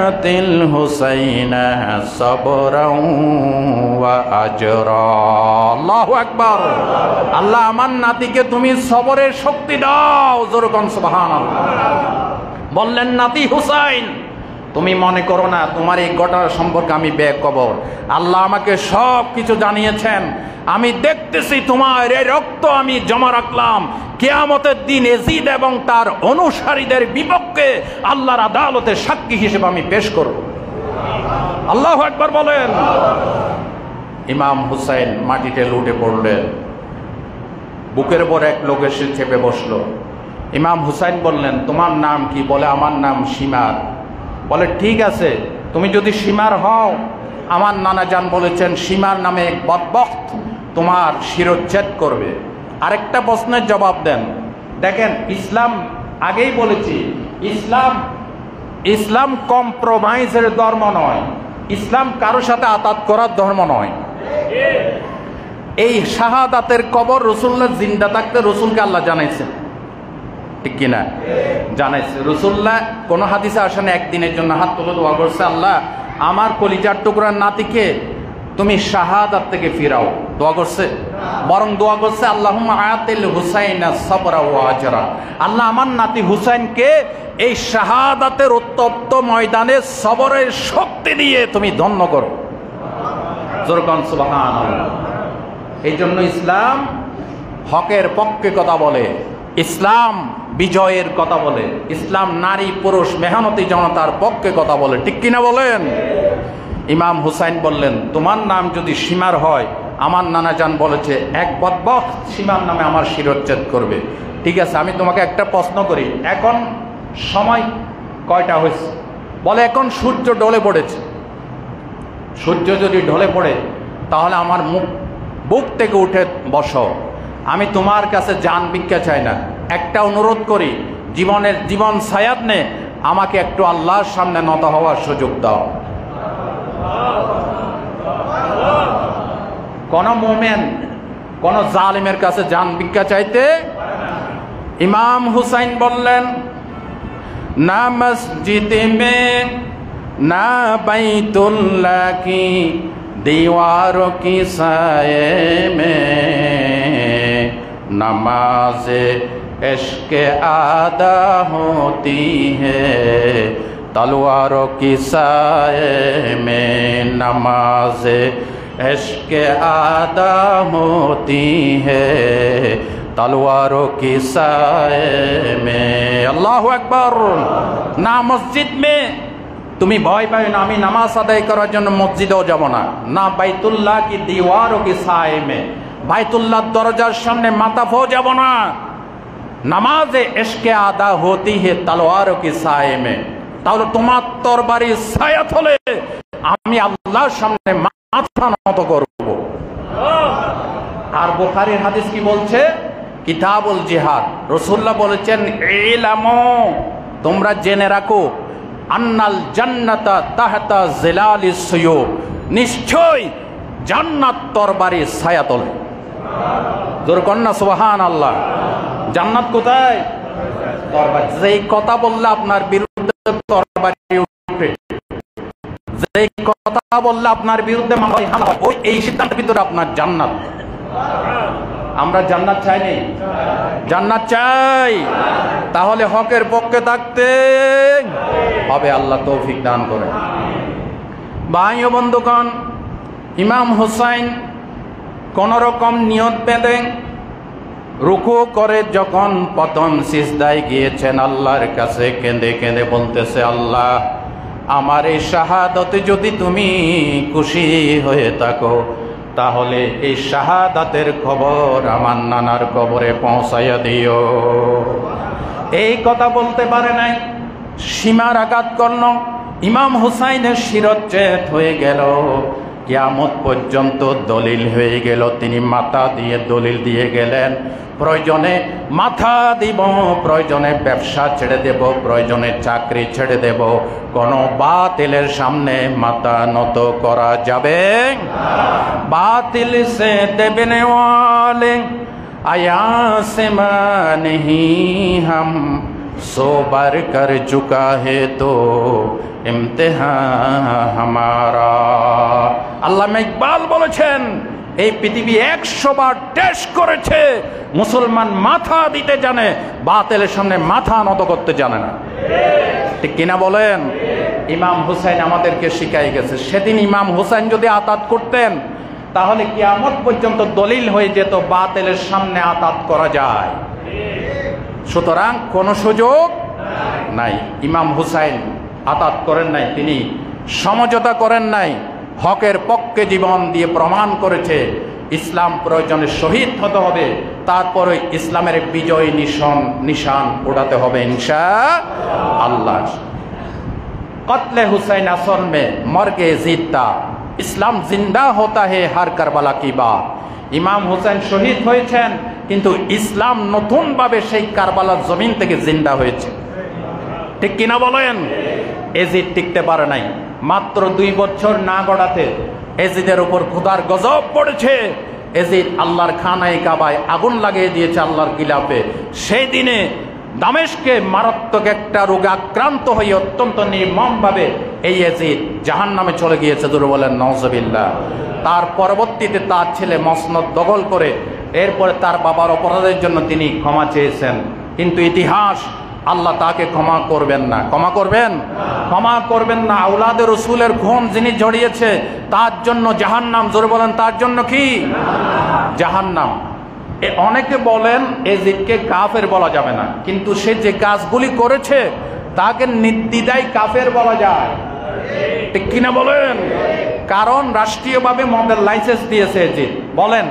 আতিল হুসাইনা সাবরাও ওয়া আজরা। আল্লাহু আকবার। আল্লাহ আমার নাতিকে তুমি সবরের শক্তি দাও। জোরে কোন সুবহানাল্লাহ। বললেন, নাতি হুসাইন, তুমি মনে করো না তোমার এই ঘটনা সম্পর্কে আমি বেখবর। আল্লাহ আমাকে সব কিছু জানিয়েছেন। আমি দেখতেছি তোমার এই রক্ত আমি জমা রাখলাম, কিয়ামতের দিন এজিদ এবং তার অনুসারীদের বিপক্ষে আল্লাহর আদালতে সাক্ষী হিসেবে আমি পেশ করব। আল্লাহু আকবার বলেন। ইমাম হুসাইন মাটিতে লুটে পড়লেন। বুকের উপর এক লোক এসে চেপে বসলো। ইমাম হুসাইন বললেন, তোমার নাম কি? বলে, আমার নাম সীমার। বলে, ঠিক আছে, তুমি যদি সীমার হও, আমার নানা জান বলেছেন সীমার নামে এক বদবখ্ত তোমার শিরচ্ছেদ করবে। আরেকটা প্রশ্নের জবাব দেন। দেখেন, ইসলাম আগেই বলেছি, ইসলাম কম্প্রোমাইজের ধর্ম নয়। ইসলাম কারোর সাথে আতাত করার ধর্ম নয়। এই শাহাদাতের কবর রাসূলুল্লাহ জিন্দা থাকতে রাসূলকে আল্লাহ জানাইছেন, ঠিক কিনা? জানাইছে। রাসূলুল্লাহ কোন হাদিসে আসে না একদিনের জন্য হাত তুলে দোয়া করছে, আল্লাহ আমার কলিজার টুকরার নাতিকে তুমি শাহাদাত থেকে ফিরাও। দোয়া করছে? বরং দোয়া করছে, আল্লাহুম্মা আতিল হুসাইনা সাবরা ওয়া আজরা। আল্লাহ আমার নাতি হুসাইনকে এই শাহাদাতের উত্তপ্ত ময়দানে সবরের শক্তি দিয়ে তুমি ধন্য করো। জোরে কোন সুবহানাল্লাহ। এই জন্য ইসলাম হকের পক্ষে কথা বলে, ইসলাম বিজয়ের কথা বলে, ইসলাম নারী পুরুষ মেহনতি জনতার পক্ষে কথা বলে, ঠিক কিনা বলেন? ইমাম হুসাইন বললেন, তোমার নাম যদি সীমার হয়, আমার নানা জান বলেছে এক বদবখ্ত সীমার নামে আমার শিরচ্ছেদ করবে। ঠিক আছে, আমি তোমাকে একটা প্রশ্ন করি, এখন সময় কয়টা হয়েছে? বলে, এখন সূর্য ঢলে পড়েছে। সূর্য যদি ঢলে পড়ে তাহলে আমার বুক থেকে উঠে বসো। আমি তোমার কাছে জান ভিক্ষা চাই না, একটা অনুরোধ করি, জীবন সায়াদ নে, আমাকে একটু আল্লাহর সামনে নত হওয়ার সুযোগ দাও। কোন মুমিন কোন জালিমের কাছে জান ভিক্ষা চাইতে? ইমাম হুসাইন বললেন, না মসজিদে মে না বাইতুল্লাহ কি दीवारों की साए में नमाज इश्क आदा होती है तलवारों की साए में नमाज इश्क आदा होती है तलवारों की साए में। अल्लाह अकबर। ना मस्जिद में তুমি ভয় পাই না, আমি নামাজ আদায় করার জন্য মসজিদেও যাব না। না বাইতুল্লাহ কি দীওয়ারও কি সায়েমে, বাইতুল্লাহর দরজার সামনে মাতাফও যাব না। নামাজে ইশকে আদা হতি হে তলোয়ারও কি সায়েমে। তাহলে তোমার তরবারি ছায়াত হলে আমি আল্লাহর সামনে মাথা নত করব। আর বুখারীর হাদিস কি বলছে? কিতাবুল জিহাদ। রাসূলুল্লাহ বলেছেন, ইলামু, তোমরা জেনে রাখো, আন্নাল জান্নাতা তাহতা জিলালিস সুয়ুব, নিশ্চয় জান্নাত তরবারি ছায়াতলে। জোরে কন্না সুবহানাল্লাহ। জান্নাত কোথায়? তরবারি। যেই কথা বললে আপনার বিরুদ্ধে তরবারি উঠে, যেই কথা বললে আপনার বিরুদ্ধে ওই এই সিদ্ধান্তের ভিতরে আপনার জান্নাত। আমরা জান্নাত চাই নি? জান্নাত চাই। তাহলে হকের পক্ষে থাকতে হবে। আল্লাহ তৌফিক দান করেন। ভাই ও বন্ধুগণ, ইমাম হুসাইন কোন রকম নিয়ত বেঁধে রুকু করে যখন প্রথম সিজদায় গিয়েছেন, আল্লাহর কাছে কেঁদে কেঁদে বলতেছে, আল্লাহ আমার এই শাহাদতে যদি তুমি খুশি হয়ে থাকো, তাহলে এই শাহাদাতের খবর আমার নানার কবরে পৌঁছাইয়া দিও। এই কথা বলতে পারে নাই, সীমার আঘাত করল, ইমাম হুসাইনের শিরচ্ছেদ হয়ে গেল। কিয়ামত পর্যন্ত দলিল হয়ে গেল। তিনি মাথা দিয়ে দলিল দিয়ে গেলেন, প্রয়োজনে মাথা দিব, প্রয়োজনে ব্যবসা ছেড়ে দেব, প্রয়োজনে চাকরি ছেড়ে দেব, কোনো বাতিলের সামনে মাথা নত করা যাবে বাতিল সে দেবনে ওয়ালে আয়াসমা নেহি হাম সোবার কর চুকা হে তো ইমতিহান হামারা। আল্লামা ইকবাল বলেছেন, এই পৃথিবী 100 বার টেস্ট করেছে, মুসলমান মাথা দিতে জানে, বাতিলের সামনে মাথা নত করতে জানে না। ঠিক কিনা বলেন? ইমাম হুসাইন আমাদেরকে শিখাই গেছে। সেদিন ইমাম হুসাইন যদি আতাত করতেন তাহলে কিয়ামত পর্যন্ত দলিল হয়ে যেত, বাতিলের সামনে আতাত করা যায়। সুতরাং কোনো সুযোগ নাই। ইমাম হুসাইন আতাত করেন নাই, তিনি সমঝোতা করেন নাই, হকের পক্ষে জীবন দিয়ে প্রমাণ করেছে ইসলাম প্রয়োজনে শহীদ হতে হবে, তারপরে ইসলামের বিজয় নিশান ওঠাতে হবে ইনশাআল্লাহ। কতলে হুসैन असल में मर के जीता ইসলাম জিন্দা होता है हर কারবালা की बात। ইমাম হুসাইন শহীদ হয়েছেন, কিন্তু ইসলাম নতুনভাবে সেই কারবালার জমিন থেকে জিন্দা হয়েছে। ঠিক কিনা বলেন? এজিদ টিকতে পারে নাই, মাত্র 2 বছর না গড়াতে এজিদের উপর খোদার গজব পড়েছে। এজিদ আল্লাহর খানায় কাবায় আগুন লাগিয়ে দিয়েছে আল্লাহর গিলাফে। সেই দিনে দামেস্কে মারাত্মক একটা রোগে আক্রান্ত হয়ে অত্যন্ত নির্মমভাবে এই এজিদ জাহান্নামে চলে গিয়েছে। জোরে বলেন নাউজুবিল্লাহ। তার পরবর্তীতে তার ছেলে মসনদ দখল করে এরপরে তার বাবার অপরাধের জন্য তিনি ক্ষমা চেয়েছেন, কিন্তু ইতিহাস আল্লাহ তাকে ক্ষমা করবেন না। ক্ষমা করবেন? ক্ষমা করবেন না। আওলাদে রসুলের খুন যিনি জড়িয়েছে তার জন্য জাহান্নাম। জোরে বলেন, তার জন্য কি? জাহান্নাম। অনেকে বলেন এজিদকে কাফের বলা যাবে না, কিন্তু সে যে কাজগুলি করেছে তাকে নির্দ্বিধায় কাফের বলা যায়। ঠিক কিনা বলেন? কারণ রাষ্ট্রীয়ভাবে মদের লাইসেন্স দিয়েছে এজিদ। বলেন,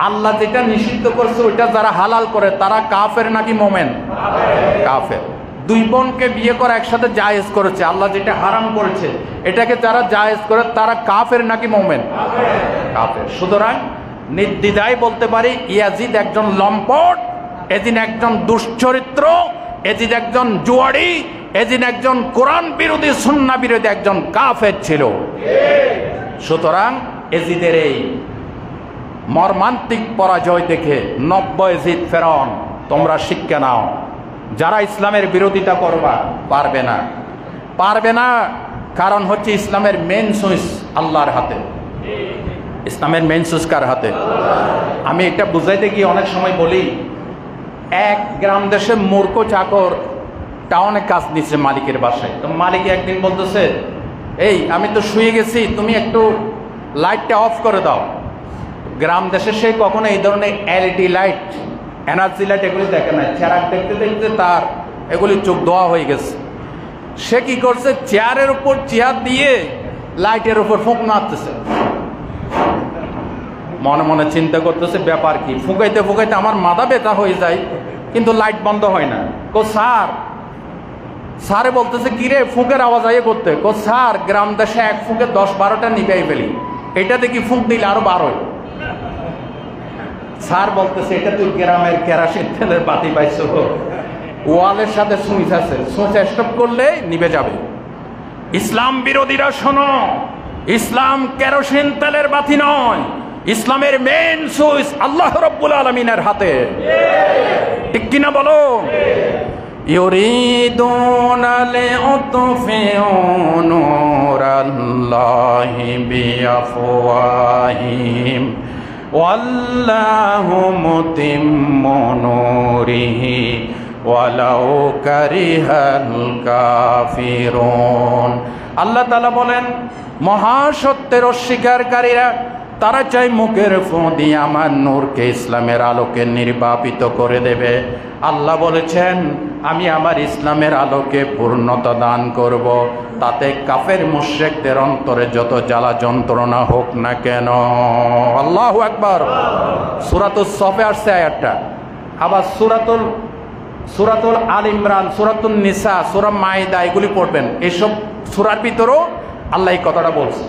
আল্লাহ যেটা নিষিদ্ধ করছে ওইটা যারা হালাল করে তারা কাফের নাকি মোমেন? কাফের। 2 বোনকে বিয়ে করে একসাথে জায়েজ করেছে, আল্লাহ যেটা হারাম করেছে এটাকে যারা জায়েজ করে তারা কাফের নাকি মোমেন? কাফের। সুতরাং নির্দ্বিধায় বলতে পারি ইয়াজিদ একজন লম্পট, এজিদ একজন দুশ্চরিত্র, এজিদ একজন জুয়াড়ি, এজিদ একজন কোরআন বিরোধী সুন্নাহ বিরোধী একজন কাফের ছিল। সুতরাং এজিদের এই মর্মান্তিক পরাজয় দেখে নব্য এজিদ ফেরাউন তোমরা শিক্ষা নাও। যারা ইসলামের বিরোধিতা করবা পারবে না, পারবে না। কারণ হচ্ছে ইসলামের মেন সুইচ আল্লাহর হাতে। ইসলামের মেন সুইচ কার হাতে? আমি এটা বুঝাইতে গিয়ে অনেক সময় বলি, এক গ্রাম দেশে মূর্খ চাকর টাউনে কাজ নিচ্ছে মালিকের বাসায়। তো মালিক একদিন বলতেছে, এই আমি তো শুয়ে গেছি, তুমি একটু লাইটটা অফ করে দাও। গ্রাম দেশে সে কখনো এই ধরনের এলইডি লাইট, এনার্জি লাইট এগুলি দেখে না। চেরাক দেখতে দেখতে তার এগুলি চোখ ধোয়া হয়ে গেছে। সে কি করছে, চেয়ারের উপর চেয়ার দিয়ে লাইটের উপর ফুঁক মারতেছে। মনে মনে চিন্তা করতেছে ব্যাপার কি, ফুঁকাইতে ফুঁকাইতে আমার মাথা ব্যথা হয়ে যায় কিন্তু লাইট বন্ধ হয় না। স্যার, স্যারে বলতেছে কিরে ফুঁকের আওয়াজ আইয়ে করতে? স্যার, গ্রাম দেশে এক ফুঁকে 10-12টা নিভাই ফেলি, এটা দেখি ফুঁক দিলে আরো 12। স্যার বলতেছে এটা তুই গ্রামের কেরাসিন তেলের বাতি পাইছো, ওয়ালের সাথে সুইচ আছে, সুইচ স্টপ করলে নিভে যাবে। ইসলাম বিরোধীরা শোনো, ইসলাম কেরোসিন তেলের বাতি নয়, ইসলামের মেন সুইচ আল্লাহ রাব্বুল আলামিনের হাতে। ঠিক কিনা বলো? ইউরিদুনা লিউতফিউ নূরাল্লাহি বিআফওয়াহিহিম ওয়াল্লাহু মুতিম্মু নূরিহি ওয়ালাউ কারিহাল কাফিরুন। আল্লাহ তাআলা বলেন, মহাসত্যের অস্বীকারীরা তারা চাই মুখের ফু দিয়ে আমার নূরকে, ইসলামের আলোকে নির্বাপিত করে দেবে। আল্লাহ বলেছেন, আমি আমার ইসলামের আলোকে পূর্ণতা দান করব, তাতে কাফের মুশরিকদের অন্তরে যত জ্বালা যন্ত্রণা হোক না কেন। আল্লাহু আকবার। সূরাতুস সফে আসছে আয়াতটা। আবার সূরাতুল আল ইমরান, সূরাতুন নিসা, সূরা মাইদা এগুলি পড়বেন। এইসব সূরার ভিতরেও আল্লাহ এই কথাটা বলছে।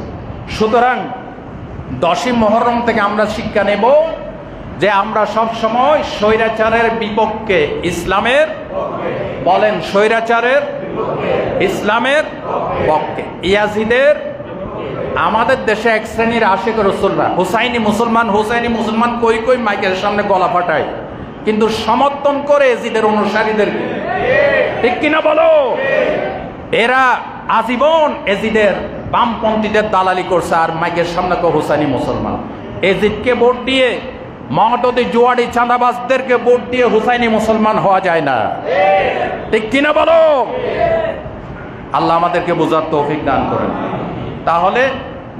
সুতরাং 10ই মুহররম থেকে আমরা শিক্ষা নেব যে আমরা সব সময় স্বৈরাচারের বিপক্ষে, ইসলামের বলেন, স্বৈরাচারের ইসলামের পক্ষে। ইয়াজিদের, আমাদের দেশে এক শ্রেণীর আশিক রাসূলরা হুসাইনি মুসলমান কই কই মাইকের সামনে গলা ফাটায়, কিন্তু সমর্থন করে এজিদের অনুসারীদেরকে, ঠিক কিনা বলো? এরা আজীবন এজিদের বামপন্থীদের দালালি করছে, আর মাইকের সামনে তো হুসাইনি মুসলমান। এজিদকে ভোট দিয়ে, মহদদি জুয়াড়ি চাঁদাবাজদেরকে ভোট দিয়ে হুসাইনি মুসলমান হওয়া যায় না, ঠিক কিনা বলো? আল্লাহ আমাদেরকে বোঝার তৌফিক দান করেন। তাহলে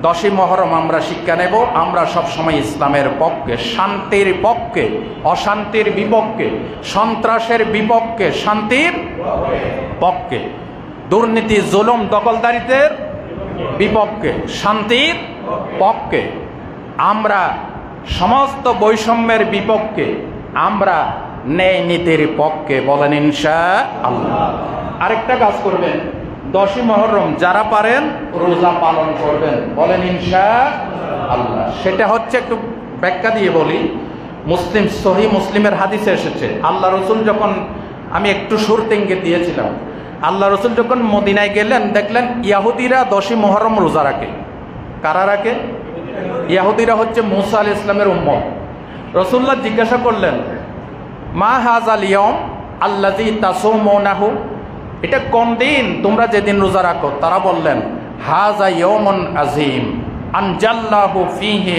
10ই মুহররম আমরা শিক্ষা নেব, আমরা সব সময় ইসলামের পক্ষে, শান্তির পক্ষে, অশান্তির বিপক্ষে, সন্ত্রাসের বিপক্ষে, শান্তির পক্ষে, দুর্নীতি, জুলুম, দখলদারিত্বের বিপক্ষে, শান্তির পক্ষে, আমরা সমস্ত বৈষম্যের বিপক্ষে, আমরা ন্যায় নীতির পক্ষে, বলেন ইনশাআল্লাহ। আরেকটা কাজ করবেন, 10ই মুহররম যারা পারেন রোজা পালন করবেন, বলেন ইনশাআল্লাহ। সেটা হচ্ছে, একটু ব্যাখ্যা দিয়ে বলি। সহিহ মুসলিমের হাদিসে এসেছে, আল্লাহ রসুল যখন, আমি একটু শুরুতে ইঙ্গিত দিয়েছিলাম, আল্লাহ রসুল যখন মদিনায় গেলেন, দেখলেন ইয়াহুদিরা 10ই মুহররম রোজা রাখে। কারা রাখে? ইয়াহুদিরা হচ্ছে মুসা আলাইহিস সালামের উম্মত। রাসূলুল্লাহ জিজ্ঞাসা করলেন, মা হাযাল ইয়াউম আল্লাযী তাসুমুনাহু, এটা কোন দিন তোমরা যেদিন রোজা রাখো? তারা বললেন, হাযা ইয়াউমুন আযীম আনজাল্লাহু ফীহি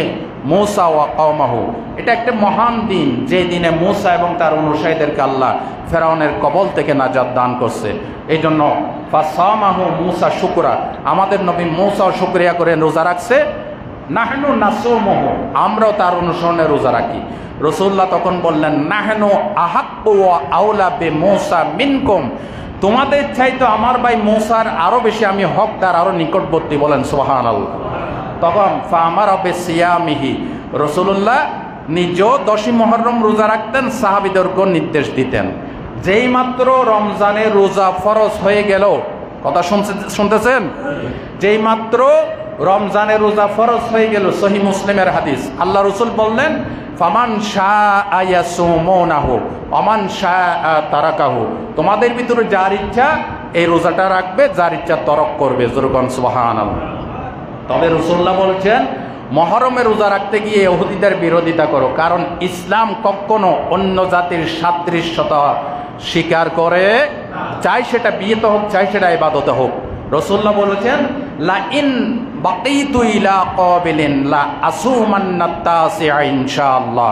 মুসা ওয়া কওমাহু, এটা একটা মহান দিন, যে দিনে মুসা এবং তার অনুসারীদেরকে আল্লাহ ফেরাউনের কবল থেকে নাজাত দান করছে। এই জন্য ফাসামাহু মুসা শুকরা, আমাদের নবী মুসাও শুকরিয়া করে রোজা রাখছে। নাহনু নাসুমুহু, আমরাও তার অনুসরণে রোজা রাখি। রাসূলুল্লাহ তখন বললেন, নাহনু আহাক্কু ওয়া আওলা বিমুসা মিনকুম, তোমাদের চাইতে আমার ভাই মুসার আরো বেশি আমি হকদার, আরো নিকটবর্তী, বলেন সুবহানাল্লাহ। তখন ফামারা বিসিয়ামিহি, রাসূলুল্লাহ নিজেও 10ই মুহররম রোজা রাখতেন, সাহাবীদেরকেও নির্দেশ দিতেন। যেই মাত্র রমজানের রোজা ফরজ হয়ে গেল, কথা শুনতেছেন? যেই মাত্র রমজানের রোজা ফরজ হয়ে গেল, সহিহ মুসলিমের হাদিস, আল্লাহ রসুল বললেন, ফামান শাআ ইয়াসুমুনাহু ওমান শাআ তারাকাহু, তোমাদের ভিতরে যার ইচ্ছা এই রোজাটা রাখবে, যার ইচ্ছা তরক করবে, জোরগণ সুবহানাল্লাহ। তবে রাসূলুল্লাহ বলছেন, মুহররমে রোজা রাখতে গিয়ে ইহুদিদের বিরোধিতা করো, কারণ ইসলাম কখনো অন্য জাতির সাদৃশ্যতা স্বীকার করে, চাই সেটা বিয়েতে হোক, চাই সেটা ইবাদতে হোক। রাসূলুল্লাহ বলেছেন, লা ইন বাকিতু ইলা কাবিলিন লা আসুমান্না তাসিআ ইনশাআল্লাহ,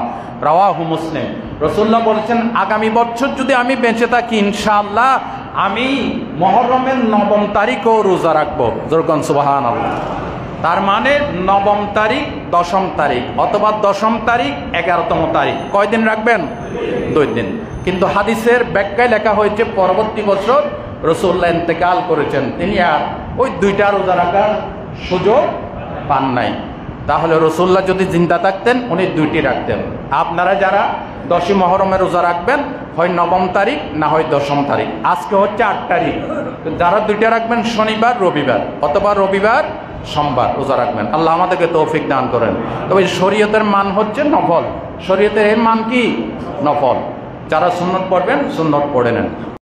রাওয়াহু মুসলিম। রাসূলুল্লাহ বলেছেন, আগামী বছর যদি আমি বেঁচে থাকি, ইনশাআল্লাহ আমি মুহররমের 9ম তারিখও রোজা রাখবো, জোরগণ সুবহানাল্লাহ। তার মানে 9ম তারিখ, 10ম তারিখ, অথবা 10ম তারিখ, 11তম তারিখ, কয়দিন রাখবেন? 2 দিন। কিন্তু হাদিসের ব্যাখ্যায় লেখা হয়েছে পরবর্তী বছর রাসূলুল্লাহ ইন্তেকাল করেছেন, তিনি আর ওই 2টা রোজা রাখার সুযোগ পান নাই। তাহলে রাসূলুল্লাহ যদি জিন্দা থাকতেন উনি 2টি রাখতেন। আপনারা যারা 10ই মুহররমে রোজা রাখবেন, হয় 9ম তারিখ না হয় 10ম তারিখ। আজকে হচ্ছে 8 তারিখ, যারা 2টা রাখবেন শনিবার রবিবার, অথবা রবিবার সোমবার রোজা রাখবেন। আল্লাহ আমাদেরকে তৌফিক দান করেন। তবে শরীয়তের মান হচ্ছে নফল, শরীয়তের এর মান কি? নফল। যারা সুন্নত পড়বেন সুন্নত পড়ে নেন।